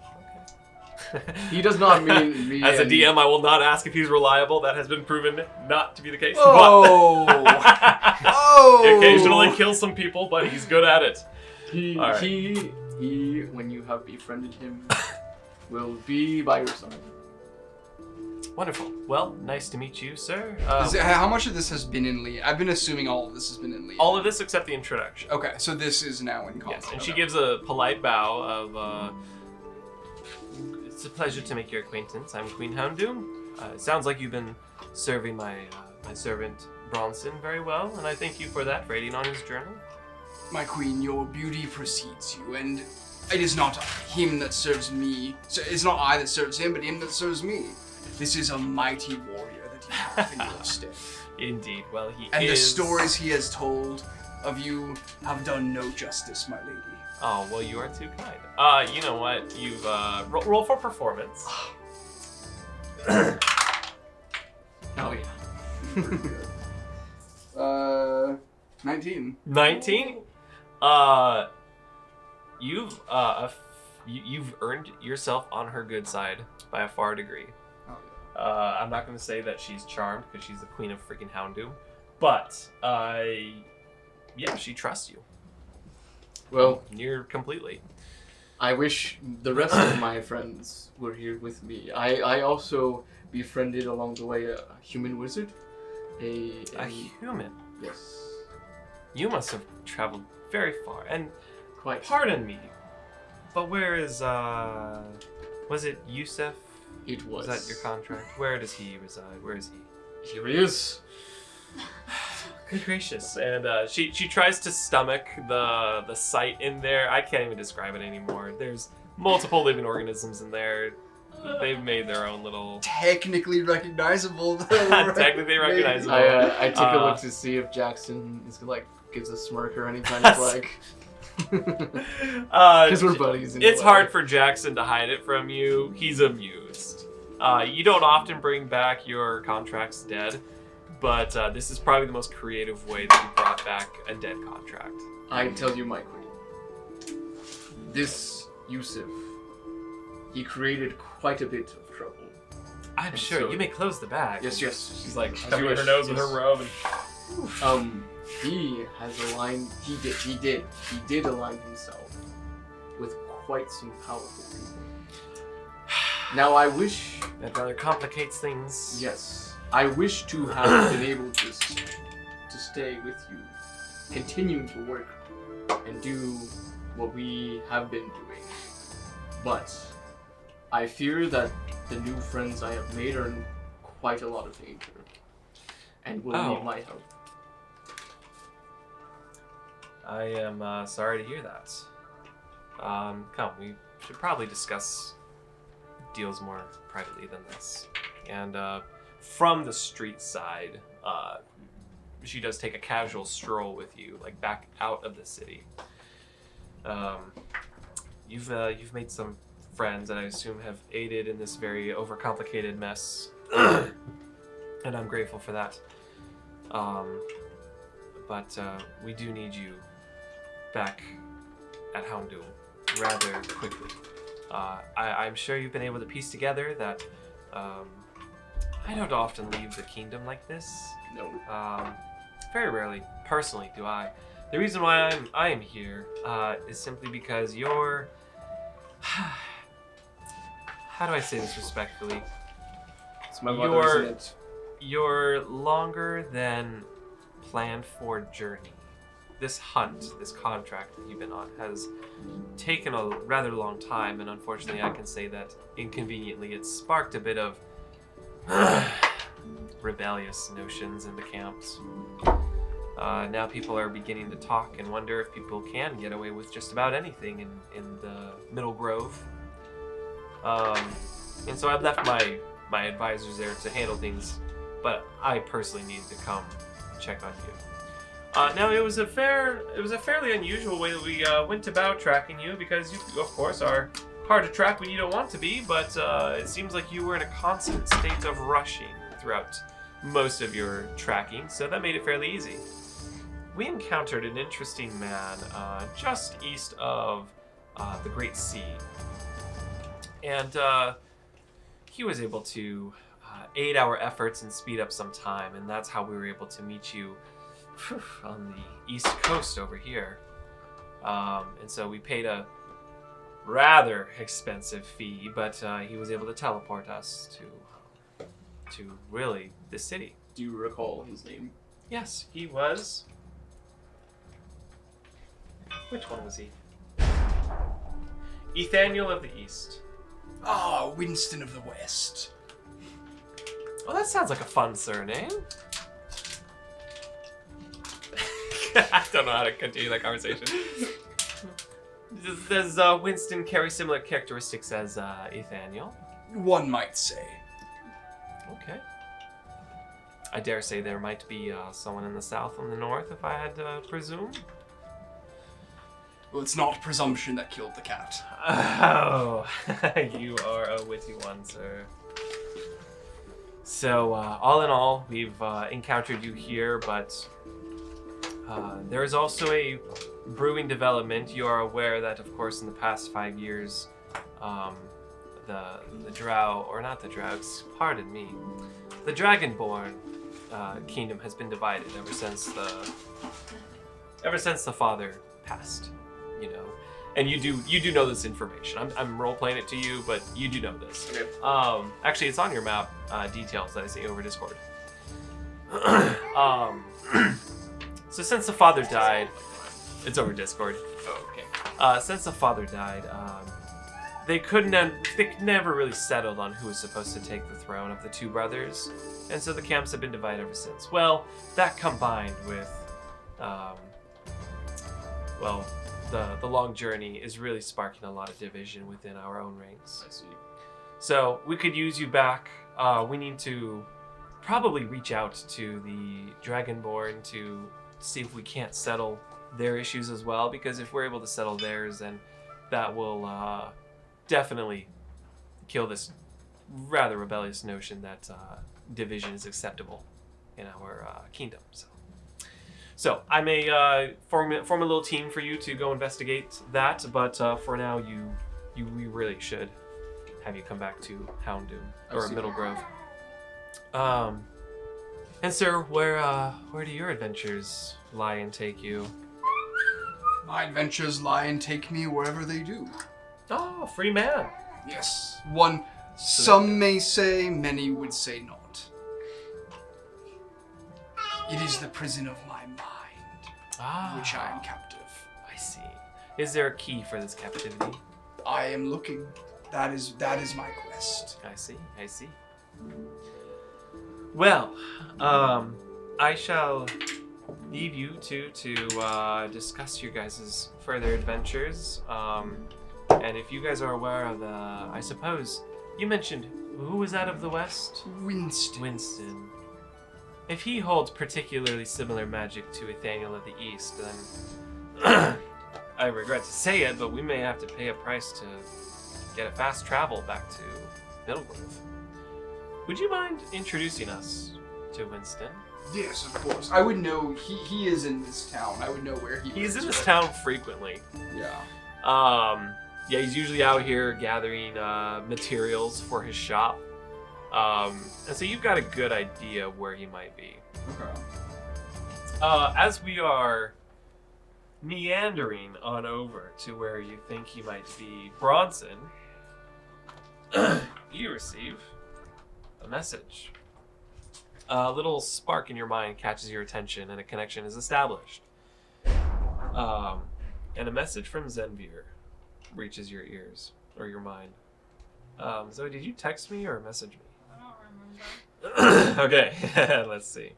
He does not mean me. As a and- DM, I will not ask if he's reliable. That has been proven not to be the case. Oh! But he occasionally kills some people, but he's good at it. He, All right. he, when you have befriended him, will be by your side. Wonderful. Well, nice to meet you, sir. How much of this has been in Lee? I've been assuming all of this has been in Lee. All of this except the introduction. Okay, so this is now in common. Yes, and she gives a polite bow of, it's a pleasure to make your acquaintance. I'm Queen Houndoom. It sounds like you've been serving my servant Bronson very well, and I thank you for that, for aiding on his journey. My queen, your beauty precedes you, and it is not him that serves me. So it's not I that serves him, but him that serves me. This is a mighty warrior that you have in your stead. Indeed. Well, he And is... the stories he has told of you have done no justice, my lady. Oh, well, you are too kind. You know what? You've, roll for performance. Oh yeah. Pretty good. 19. 19? You've earned yourself on her good side by a far degree. Oh, I'm not going to say that she's charmed because she's the queen of freaking Houndoom, but yeah, she trusts you. Well, Near completely. I wish the rest of my friends were here with me. I also befriended along the way a human wizard. A human. Yes. You must have traveled very far. And Quite. pardon me, but where is was it Yusef? It was. Was that your contract? Where does he reside? Where is he? Here he is. Good gracious. And she tries to stomach the sight in there. I can't even describe it anymore. There's multiple living organisms in there. They've made their own little... Technically recognizable, though. Technically recognizable. I took a look to see if Jackson is like gives a smirk or any kind of like. Because we're buddies. It's hard for Jackson to hide it from you. He's amused. You don't often bring back your contracts dead, but this is probably the most creative way that you brought back a dead contract. I tell you, my queen. This Yusuf, he created quite a bit of trouble. I'm And sure. so- You may close the bag. Yes. She's like As you covering her wish, nose with yes. her robe. And... He has aligned. He did align himself with quite some powerful people. Now I wish. That rather complicates things. Yes, I wish to have been able to stay with you, continuing to work and do what we have been doing. But I fear that the new friends I have made are in quite a lot of danger and will need my help. I am sorry to hear that. Come, we should probably discuss deals more privately than this. And from the street side, she does take a casual stroll with you, like back out of the city. You've made some friends that I assume have aided in this very overcomplicated mess, and I'm grateful for that. But we do need you back at Houndoom rather quickly. I'm sure you've been able to piece together that I don't often leave the kingdom like this. No. Very rarely, personally, do I. The reason why I am here is simply because you're... How do I say this respectfully? It's my mother, isn't it? Your longer than planned for journey. This hunt, this contract that you've been on, has taken a rather long time, and unfortunately I can say that inconveniently it sparked a bit of rebellious notions in the camps. Now people are beginning to talk and wonder if people can get away with just about anything in the Middle Grove. And so I've left my advisors there to handle things, but I personally need to come check on you. Now it was a fairly unusual way that we went about tracking you, because you, of course, are hard to track when you don't want to be, but it seems like you were in a constant state of rushing throughout most of your tracking, so that made it fairly easy. We encountered an interesting man just east of the Great Sea, and he was able to aid our efforts and speed up some time, and that's how we were able to meet you on the east coast over here. And so we paid a rather expensive fee, but he was able to teleport us to really the city. Do you recall his name? Yes, he was... Which one was he? Ethaniel of the East. Ah, Winston of the West. Well, that sounds like a fun surname. I don't know how to continue that conversation. Does Winston carry similar characteristics as Ethaniel? One might say. Okay. I dare say there might be someone in the south and the north, if I had to presume. Well, it's not presumption that killed the cat. Oh, you are a witty one, sir. So, all in all, we've encountered you here, but there is also a brewing development. You are aware that, of course, in the past 5 years, the drow, or not the drow, pardon me, the Dragonborn kingdom has been divided ever since the father passed. You know, and you do know this information. I'm role playing it to you, but you do know this. Okay. Actually, it's on your map details that I sent you over Discord. So since the father died, it's over Discord. Oh, okay. Since the father died, they never really settled on who was supposed to take the throne of the two brothers, and so the camps have been divided ever since. Well, that combined with, the long journey is really sparking a lot of division within our own ranks. I see. So we could use you back. We need to probably reach out to the Dragonborn to see if we can't settle their issues as well, because if we're able to settle theirs, then that will definitely kill this rather rebellious notion that division is acceptable in our kingdom. So I may form a little team for you to go investigate that, but for now, we really should have you come back to Houndoom or Middle Grove. And sir, where do your adventures lie and take you? My adventures lie and take me wherever they do. Oh, free man. Yes, some may say, many would say not. It is the prison of my mind, which I am captive. I see. Is there a key for this captivity? I am looking. That is my quest. I see. Well, I shall leave you two to discuss your guys' further adventures. And if you guys are aware of I suppose you mentioned, who was that of the West? Winston. If he holds particularly similar magic to Ethaniel of the East, then I regret to say it, but we may have to pay a price to get a fast travel back to Middlegrove. Would you mind introducing us to Winston? Yes, of course. I would know. He is in this town. I would know where he is. He's in this town frequently. Yeah. Yeah, he's usually out here gathering materials for his shop. And so you've got a good idea where he might be. Okay. As we are meandering on over to where you think he might be, Bronson, you receive a message. A little spark in your mind catches your attention and a connection is established. And a message from Zenvir reaches your ears, or your mind. Zoe, did you text me or message me? I don't remember. Okay, let's see.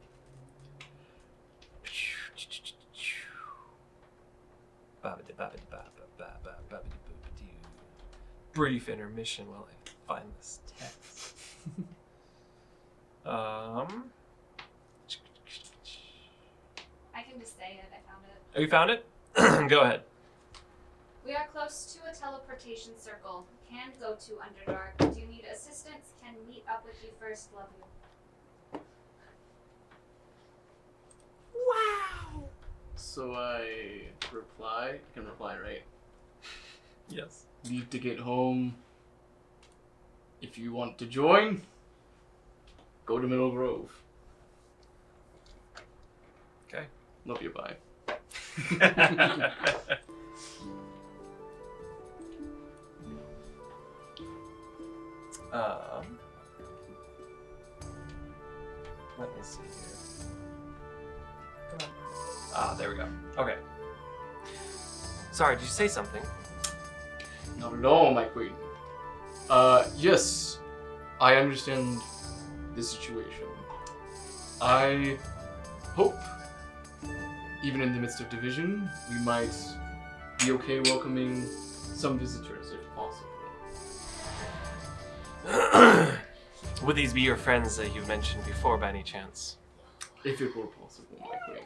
Brief intermission while I find this text. I can just say it. I found it. Oh, you found it? Go ahead. We are close to a teleportation circle. Can go to Underdark. Do you need assistance? Can meet up with you first. Love you. Wow. So I reply. I can reply, right? Yes. Need to get home. If you want to join, go to Middle Grove. Okay. Love you, bye. Let me see here. Come on. There we go. Okay. Sorry, did you say something? Not at all, my queen. Yes, I understand the situation. I hope, even in the midst of division, we might be okay welcoming some visitors, if possible. Would these be your friends that you've mentioned before, by any chance? If it were possible, my queen.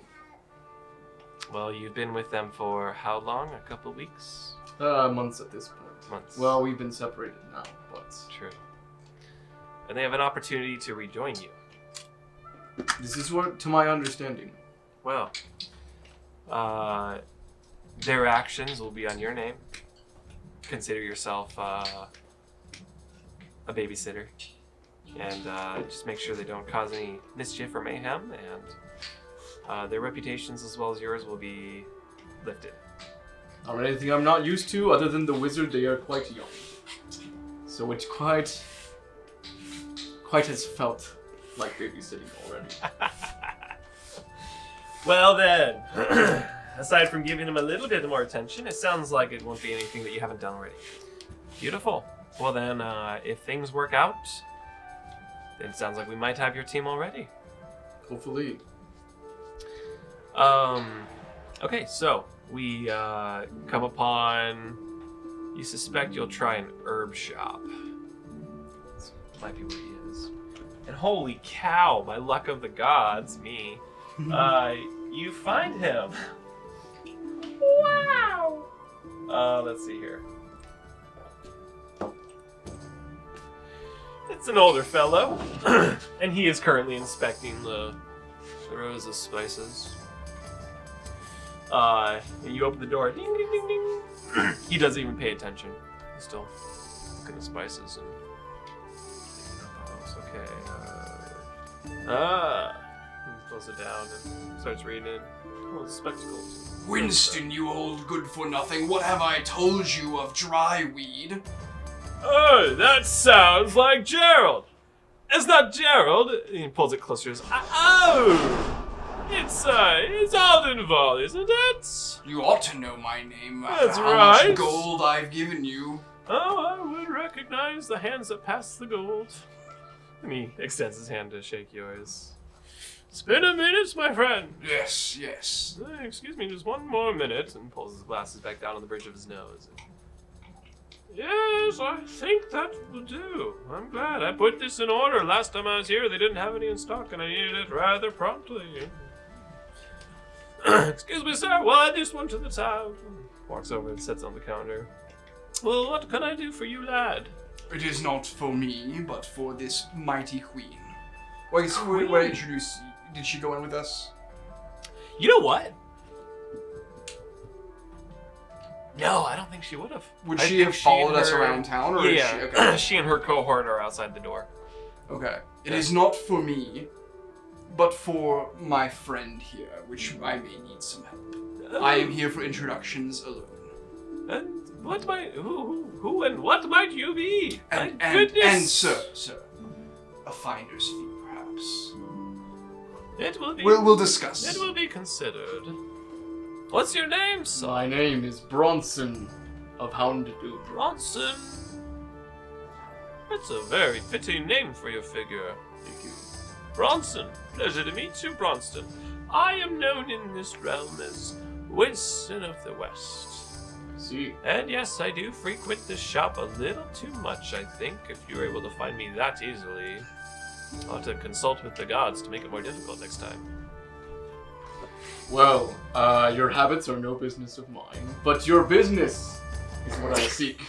Well, you've been with them for how long? A couple weeks? Months at this point. Months. Well, we've been separated now, but... True. And they have an opportunity to rejoin you. This is what, to my understanding. Well, their actions will be on your name. Consider yourself a babysitter. And just make sure they don't cause any mischief or mayhem. And their reputations as well as yours will be lifted. Not anything I'm not used to, other than the wizard, they are quite young. So it's quite has felt like babysitting already. Well then, aside from giving them a little bit more attention, it sounds like it won't be anything that you haven't done already. Beautiful. Well then, if things work out, then it sounds like we might have your team already. Hopefully. Okay, so we come upon, you suspect you'll try an herb shop. This might be where he is. And holy cow, by luck of the gods, me, you find him. Wow! Let's see here. It's an older fellow, and he is currently inspecting the rows of spices. And you open the door, ding, ding, ding, ding. He doesn't even pay attention. He's still looking at spices and it's okay. He pulls it down and starts reading it. Oh, the spectacles. Winston, you old good-for-nothing, what have I told you of dry weed? Oh, that sounds like Gerald. It's not Gerald. He pulls it closer to his oh! It's Aldenval, isn't it? You ought to know my name. That's how right. much gold I've given you. Oh, I would recognize the hands that pass the gold. And he extends his hand to shake yours. It's been a minute, my friend. Yes, yes. Excuse me, just one more minute. And pulls his glasses back down on the bridge of his nose. Yes, I think that will do. I'm glad. I put this in order. Last time I was here, they didn't have any in stock, and I needed it rather promptly. Excuse me, sir. We'll add this one to the tab. Walks over and sits on the counter. Well, what can I do for you, lad? It is not for me, but for this mighty queen. Wait, so when I introduce, did she go in with us? You know what? No, I don't think she would have. Would she have followed us around town, or yeah, is she? Okay. She and her cohort are outside the door. Okay. It is not for me, but for my friend here, which I may need some help. I am here for introductions alone. And what might who and what might you be? And My goodness. sir, a finder's fee, perhaps. It will be. We'll discuss. It will be considered. What's your name, sir? My name is Bronson of Houndadoon. Bronson. That's a very fitting name for your figure. Thank you. Bronson. Pleasure to meet you, Bronson. I am known in this realm as Winston of the West. See. And yes, I do frequent this shop a little too much, I think. If you were able to find me that easily, I'll have to consult with the gods to make it more difficult next time. Well, your habits are no business of mine, but your business is what I seek.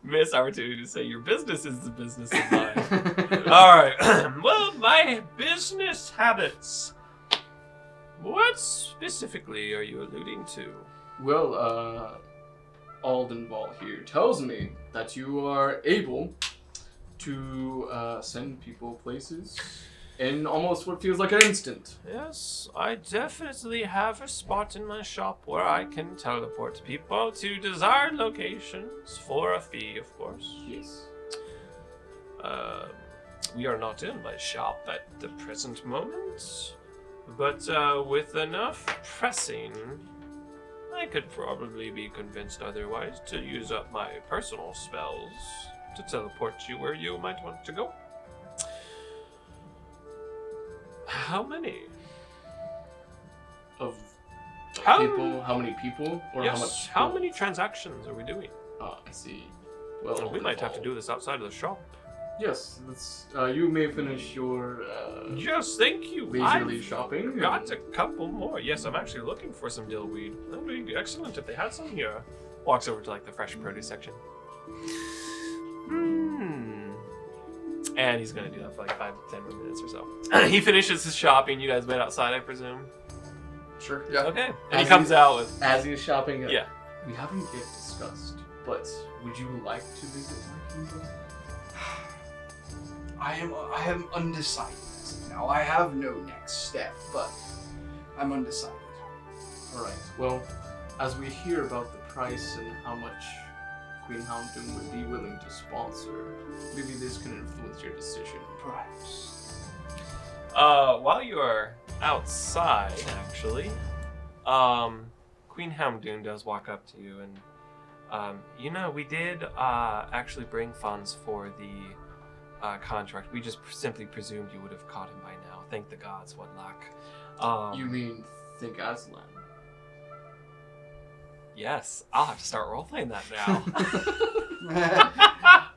Miss opportunity to say your business is the business of mine. Alright, well, my business habits. What specifically are you alluding to? Well, Aldenval here tells me that you are able to send people places in almost what feels like an instant. Yes, I definitely have a spot in my shop where I can teleport people to desired locations for a fee, of course. Yes. We are not in my shop at the present moment, but with enough pressing, I could probably be convinced otherwise to use up my personal spells to teleport you where you might want to go. How many? Of How- people? How many people? Or Yes, how much? how many transactions are we doing? I see. Well, We might have to do this outside of the shop. Yes, you may finish your Yes, thank you. leisurely I've shopping. got a couple more. Yes, I'm actually looking for some dillweed. That would be excellent if they had some here. Walks over to like the fresh produce section. And he's gonna do that for like 5 to 10 more minutes or so. He finishes his shopping. You guys wait outside, I presume. Sure. Yeah. Okay. And he As comes he- out with. As he's shopping, Yeah. we haven't yet discussed, but would you like to visit my kingdom? I am undecided now. I have no next step, but I'm undecided. Alright, well, as we hear about the price and how much Queen Houndoom would be willing to sponsor, maybe this can influence your decision. Perhaps. While you are outside, actually, Queen Houndoom does walk up to you and, we did actually bring funds for the contract. We just simply presumed you would have caught him by now. Thank the gods, what luck. You mean think Aslan? Yes, I'll have to start roleplaying that now.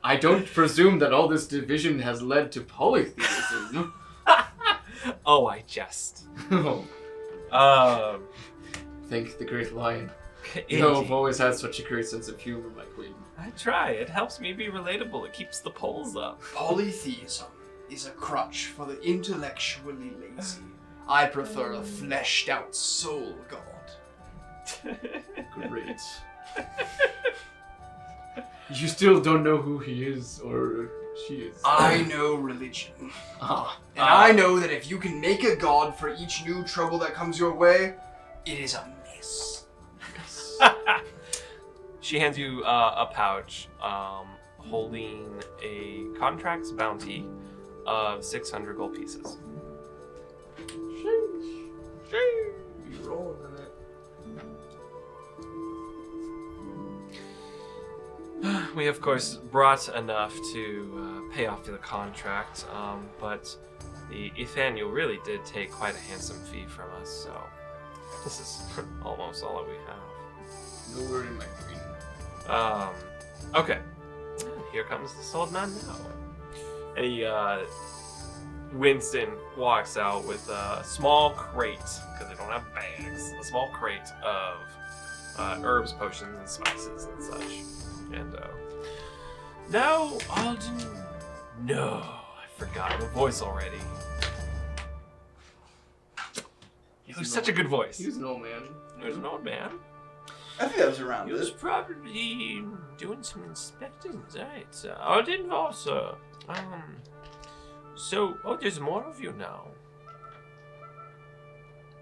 I don't presume that all this division has led to polytheism. Oh, I jest. Thank the great lion. Indeed. You know, I've always had such a great sense of humor, my queen. I try. It helps me be relatable. It keeps the polls up. Polytheism is a crutch for the intellectually lazy. I prefer a fleshed out soul god. Great. You still don't know who he is or she is. I know religion. Ah. And I know that if you can make a god for each new trouble that comes your way, it is a mess. She hands you a pouch holding a contract's bounty of 600 gold pieces. You rolling in it. We, of course, brought enough to pay off the contract, but the Ethaniel really did take quite a handsome fee from us, so this is almost all that we have. No worry, my queen. Okay. Here comes this old man now. And he, Winston walks out with a small crate, because they don't have bags, a small crate of herbs, potions, and spices and such. And, no, Alden. No, I forgot the voice already. He was such a good voice. He was an old man. He was an old man. I think that was around He was it. probably doing some inspecting, right? Aldenval, sir. There's more of you now.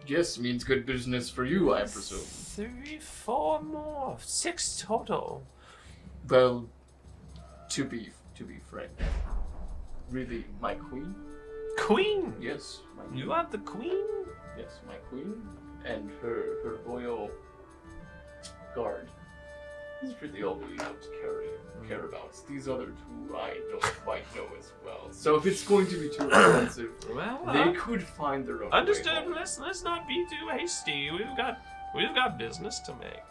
Yes, means good business for you, I presume. 3, 4 more. 6 total. Well, to be frank, really, my queen? Queen! Yes, my queen. You are the queen? Yes, my queen and her loyal guard is really all we have to care about. These other two I don't quite know as well. So if it's going to be too expensive, Well, they could find their own way understood. home. Let's not be too hasty. We've got business to make.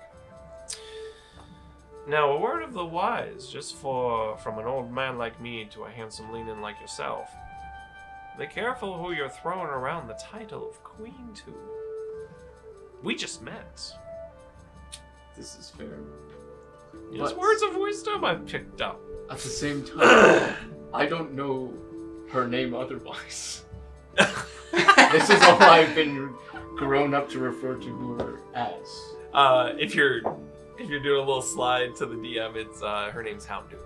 Now, a word of the wise, just from an old man like me to a handsome leanin' like yourself. Be careful who you're throwing around the title of queen to. We just met. This is fair. Just But- words of wisdom I've picked up. At the same time, I don't know her name otherwise. This is all I've been grown up to refer to her as. If you're doing a little slide to the DM, it's her name's Houndoom.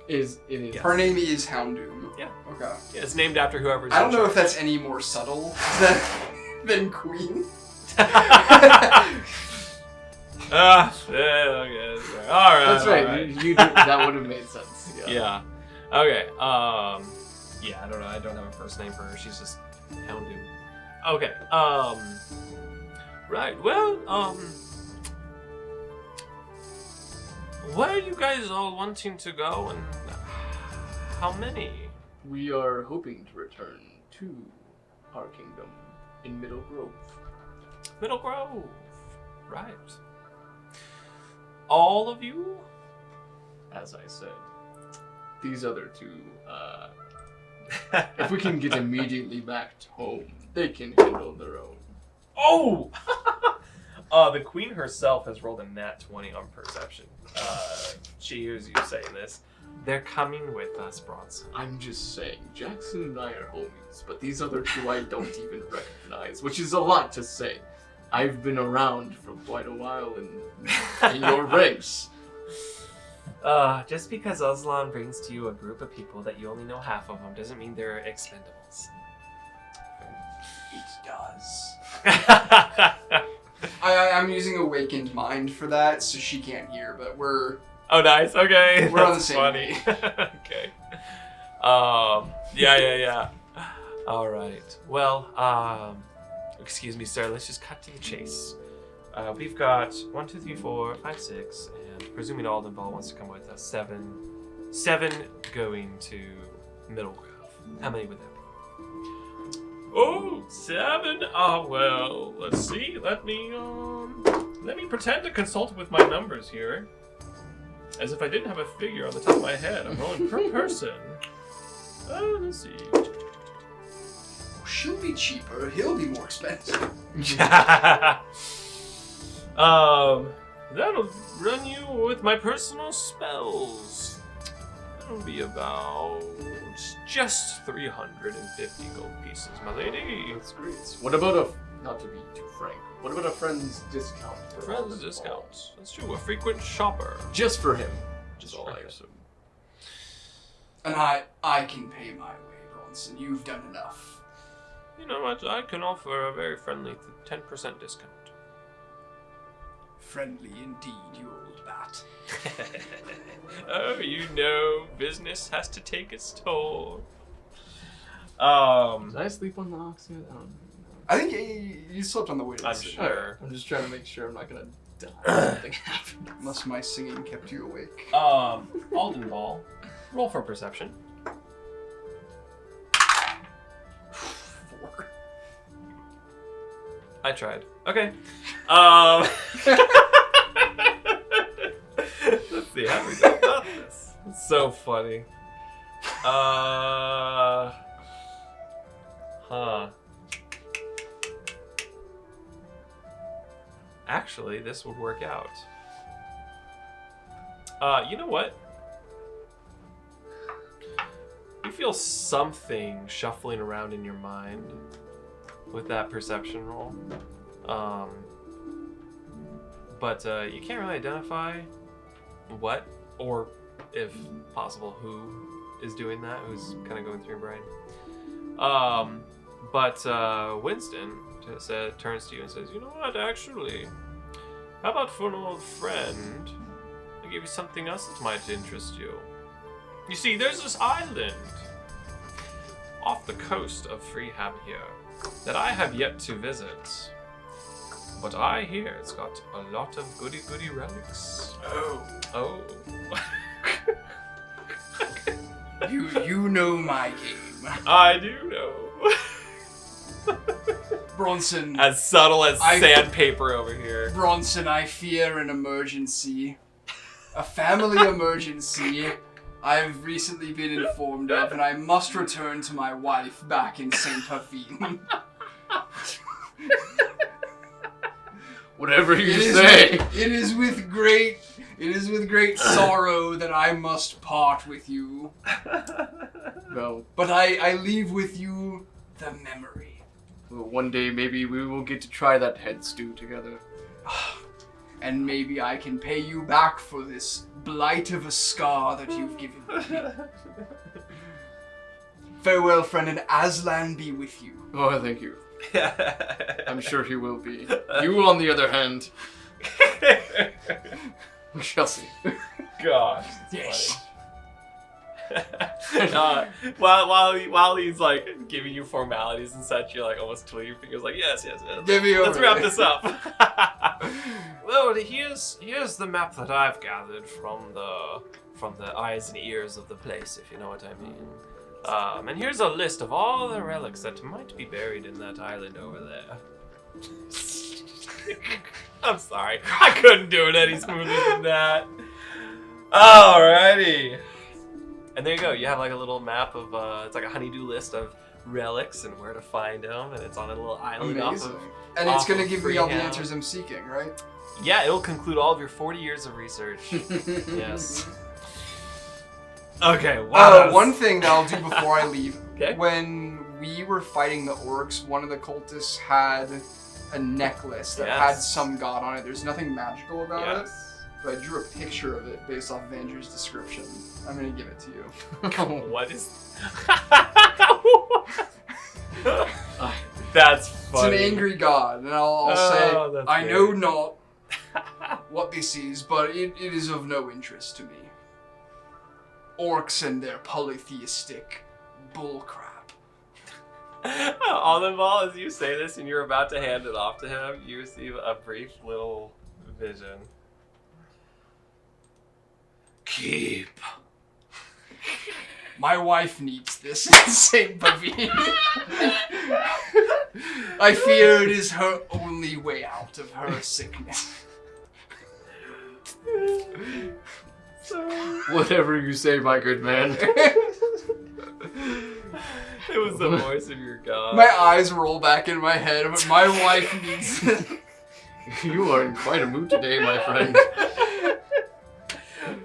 It is. Her name is Houndoom. Yeah. Okay. Yeah, it's named after whoever's. I don't in know if charge. that's any more subtle than Queen. Okay. All right. That's right. all right. That would have made sense. Yeah. Okay. Yeah, I don't know. I don't have a first name for her. She's just Houndoom. Okay. Right. Well, where are you guys all wanting to go, and how many? We are hoping to return to our kingdom in Middle Grove. Middle Grove. Right. All of you? As I said, these other two, if we can get immediately back to home, they can handle their own. Oh! The queen herself has rolled a nat 20 on perception. She hears you saying this. They're coming with us, Bronson. I'm just saying, Jackson and I are homies, but these other two I don't even recognize, which is a lot to say. I've been around for quite a while in your ranks. Just because Aslan brings to you a group of people that you only know half of them doesn't mean they're expendables. It does. I'm using Awakened Mind for that, so she can't hear, but we're... Oh, nice. Okay. We're on the That's same funny. Okay. Yeah. All right. Well, excuse me, sir. Let's just cut to the chase. We've got 1, 2, 3, 4, 5, 6, and presuming Aldenval wants to come with us, 7 going to Middlegrove. How many would that be? Oh, 7? Oh, well, let's see. Let me pretend to consult with my numbers here. As if I didn't have a figure on the top of my head. I'm rolling per person. Let's see. She'll be cheaper. He'll be more expensive. That'll run you with my personal spells. That'll be about just 350 gold pieces, my lady. That's great. What about not to be too frank, what about a friend's discount? For Friends Aldenval? discounts. That's true. A frequent shopper. Just for him. Just all for I him. assume. And I can pay my way, Bronson. You've done enough. You know what? I can offer a very friendly 10% discount. Friendly indeed, you old bat. Oh, you know, business has to take its toll. Did I sleep on the ox yet? I don't know. I think you slept on the way to the I'm city. sure. I'm just trying to make sure I'm not gonna die if something happens. Unless my singing kept you awake. Aldenval, roll for perception. 4. I tried. Okay. Let's see how we go about this. It's so funny. Actually, this would work out. You know what? You feel something shuffling around in your mind with that perception roll. But you can't really identify what, or if possible, who is doing that, who's kind of going through your brain. But Winston turns to you and says, you know what, actually, how about for an old friend, I give you something else that might interest you. You see, there's this island off the coast of Freeham here that I have yet to visit. But I hear it's got a lot of goody relics. Oh. You know my game. I do know. Bronson. As subtle as sandpaper over here. Bronson, I fear an emergency. A family emergency I've recently been informed of, and I must return to my wife back in St. Parfine. Whatever you say. It is with great sorrow that I must part with you. Well, But I leave with you the memory. one day maybe we will get to try that head stew together. And maybe I can pay you back for this blight of a scar that you've given me. Farewell, friend, and Aslan be with you. Oh, thank you. I'm sure he will be. You, on the other hand, we shall see. Gosh. Yes. While he's like giving you formalities and such, you're like almost twiddling your fingers, like yes. Give me Let's over wrap it. this up. Well, here's the map that I've gathered from the eyes and ears of the place, if you know what I mean. And here's a list of all the relics that might be buried in that island over there. I'm sorry, I couldn't do it any smoother than that. Alrighty. And there you go. You have like a little map of it's like a honeydew list of relics and where to find them, and it's on a little island off Amazing. of. And it's off gonna of give me all the Freetown. answers I'm seeking, right? Yeah, it'll conclude all of your 40 years of research. Yes. Okay. Wow. One thing that I'll do before I leave. Okay. When we were fighting the orcs, one of the cultists had a necklace that Yes. had some god on it. There's nothing magical about it, Yes. but I drew a picture of it based off of Andrew's description. I'm gonna give it to you. What is? That's It's funny. an angry god, and I'll Oh, say, that's I great. know not what this is, but it is of no interest to me. Orcs and their polytheistic bullcrap. Aldenval, as you say this and you're about to hand it off to him, you receive a brief little vision. Keep. My wife needs this, Saint Bavine. I fear it is her only way out of her sickness. Whatever you say, my good man. It was the voice of your god. My eyes roll back in my head, but my wife needs it. You are in quite a mood today, my friend.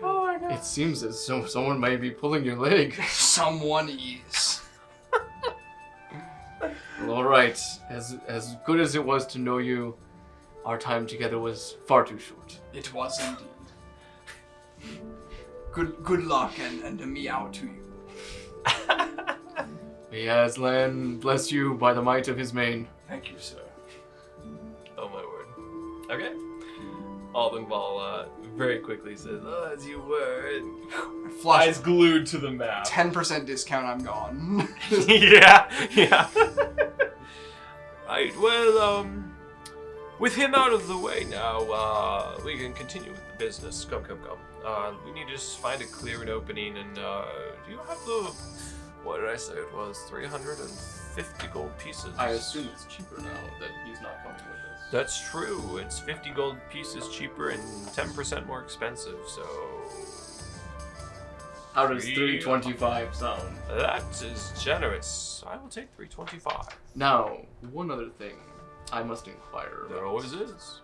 Oh my god. It seems as though someone may be pulling your leg. Someone is. Well, all right. As good as it was to know you, our time together was far too short. It was indeed. Good luck and a meow to you. May Aslan bless you by the might of his mane. Thank you, sir. Oh my word. Okay. Aldenval very quickly says, "Oh, as you were," and Flash. eyes glued to the map. 10% discount, I'm gone. Yeah. Right, well, with him out of the way now, we can continue with the business. Come. We need to just find a clearing opening, and, do you have the, what did I say it was, 350 gold pieces? I assume it's cheaper now that he's not coming with us. That's true. It's 50 gold pieces cheaper and 10% more expensive, so... How does 325 sound? That is generous. I will take 325. Now, one other thing I must inquire There about. always is.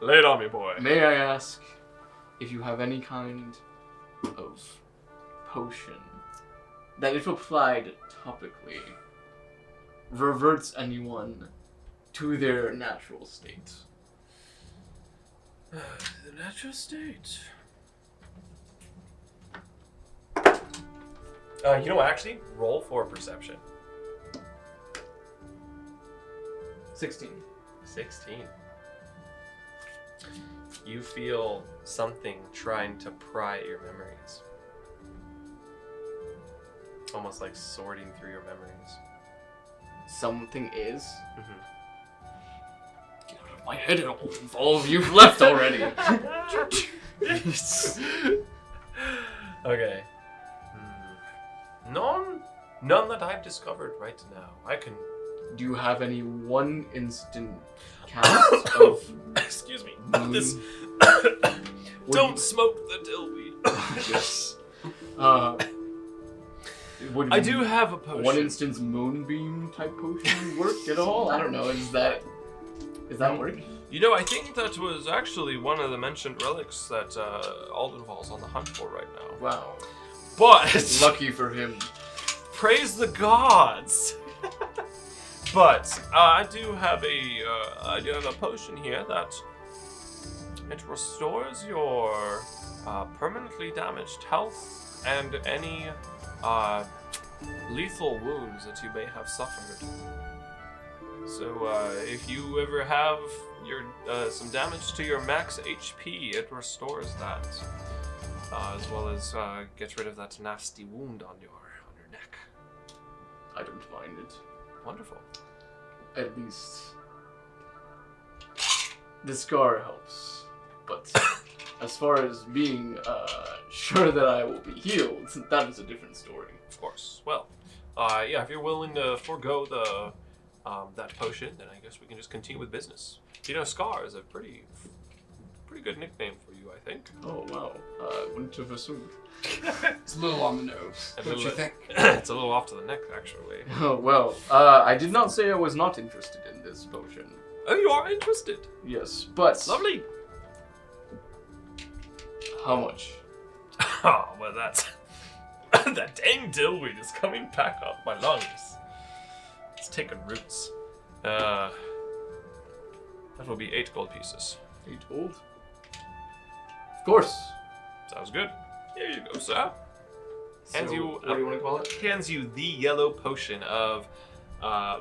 Lay it on me, boy. May I ask if you have any kind of potion that, if applied topically, reverts anyone to their natural state? The natural state. Actually, roll for perception. 16. 16. You feel something trying to pry at your memories. Almost like sorting through your memories. Something is. Mm-hmm. Get out of my head, Aldenval. You've left already. Okay. None that I've discovered right now. I can. Do you have any one instant cast of? Excuse me. Not this. Would Don't you- smoke the dillweed. Yes. Would I do have a potion. one instance moonbeam type potion work at all? I don't know. Is that work? I think that was actually one of the mentioned relics that Aldenval's on the hunt for right now. Wow. But Lucky for him. praise the gods. But I do have a potion here that it restores your permanently damaged health and any lethal wounds that you may have suffered. So if you ever have some damage to your max HP, it restores that, as well as gets rid of that nasty wound on your neck. I don't mind it. Wonderful. At least the scar helps. But as far as being sure that I will be healed, that is a different story. Of course. Well, if you're willing to forego the that potion, then I guess we can just continue with business. Scar is a pretty pretty good nickname for you, I think. Oh wow, wouldn't have assumed. It's a little on the nose. Don't you think? It's a little off to the neck, actually. Oh well, I did not say I was not interested in this potion. Oh, you are interested. Yes, but Lovely. how much? Oh, well, that's... that dang dillweed is coming back up my lungs. It's taking roots. That will be 8 gold pieces. 8 gold? Of course. Sounds good. Here you go, sir. Hands So, you... what do you want to call it? Hands you the yellow potion of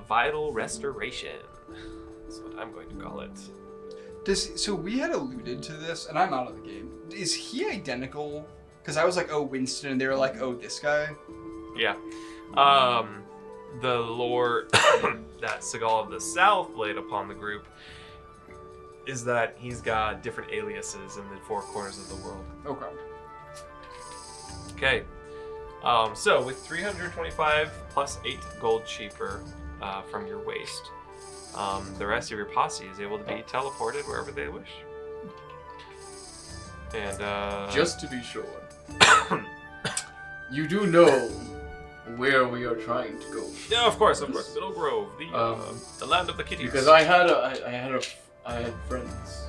vital restoration. That's what I'm going to call it. So we had alluded to this, and I'm out of the game. Is he identical? Because I was like, oh, Winston, and they were like, oh, this guy. Yeah. The lore that Seagal of the South laid upon the group is that he's got different aliases in the 4 corners of the world. Okay. Okay. So with 325 plus 8 gold cheaper from your waist, the rest of your posse is able to be teleported wherever they wish. And Just to be sure, you do know where we are trying to go. yeah, of course, Middle Grove, the land of the kitties. Because I had friends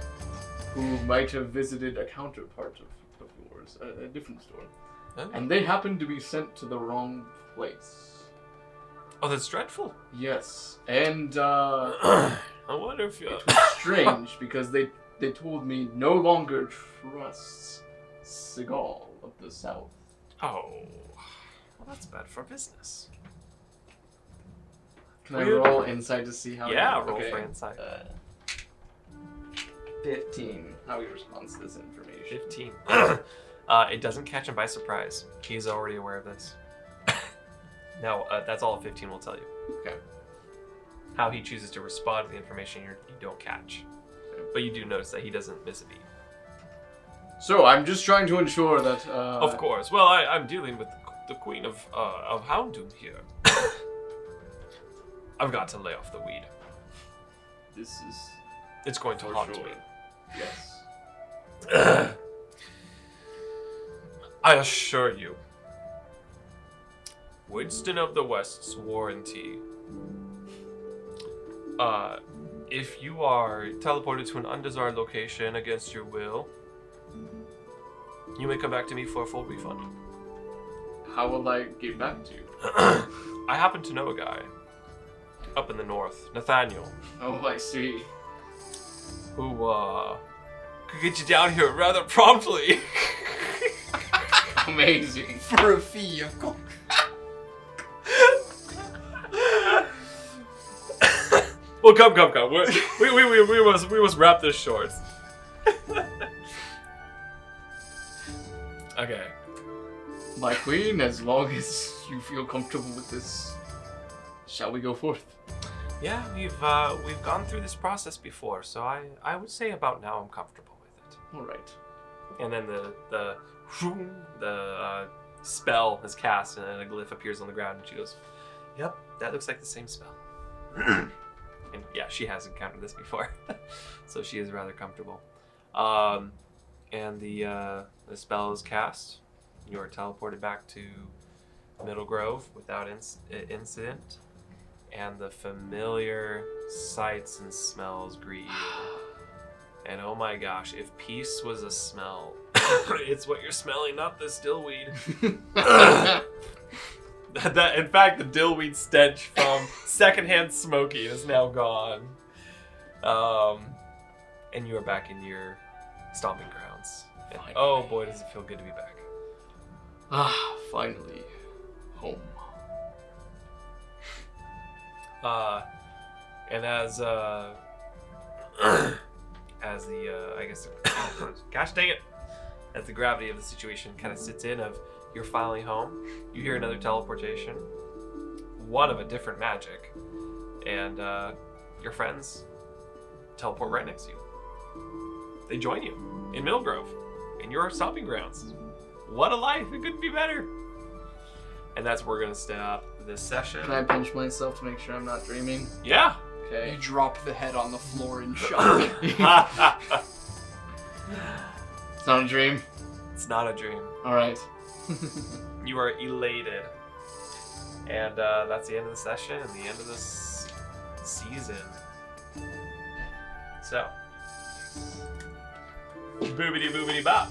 who might have visited a counterpart of yours, a different store, Oh. and they happened to be sent to the wrong place. Oh, that's dreadful. Yes, and I wonder if you. it was strange because they told me no longer trust Seagal of the South. Oh, well, that's bad for business. Can I roll insight to see how? Yeah, he, roll okay. for insight. 15. How he responds to this information. 15. It doesn't catch him by surprise. He's already aware of this. No, that's all 15 will tell you. Okay. How he chooses to respond to the information you don't catch. But you do notice that he doesn't miss a beat. So I'm just trying to ensure that. Of course. Well, I'm dealing with the Queen of Houndoom here. I've got to lay off the weed. This is It's going to for haunt sure. me. Yes. I assure you, Winston of the West's warranty. If you are teleported to an undesired location against your will, you may come back to me for a full refund. How will I get back to you? I happen to know a guy up in the north, Nathaniel, Oh, I see. who could get you down here rather promptly. Amazing. For a fee, of course. Well, come. We must wrap this short. Okay. My queen, as long as you feel comfortable with this, shall we go forth? Yeah, we've gone through this process before, so I would say about now I'm comfortable with it. All right. And then the spell is cast, and then a glyph appears on the ground, and she goes, "Yep, that looks like the same spell." And yeah, she has encountered this before, so she is rather comfortable. And the spell is cast. You are teleported back to Middle Grove without incident, and the familiar sights and smells greet you. And oh my gosh, if peace was a smell, it's what you're smelling, not the stillweed. In fact, the dillweed stench from secondhand smoking is now gone. And you are back in your stomping grounds. And, oh boy, does it feel good to be back. Ah, finally, home. And as the I guess, gosh dang it, as the gravity of the situation kind of sits in of you're finally home, you hear another teleportation, one of a different magic, and your friends teleport right next to you. They join you in Middle Grove, in your stomping grounds. What a life! It couldn't be better. And that's where we're gonna stop this session. Can I pinch myself to make sure I'm not dreaming? Yeah. You Okay. drop the head on the floor in shock. It's not a dream. It's not a dream. All right. You are elated. And that's the end of the session and the end of this season. So, boobity boobity bop.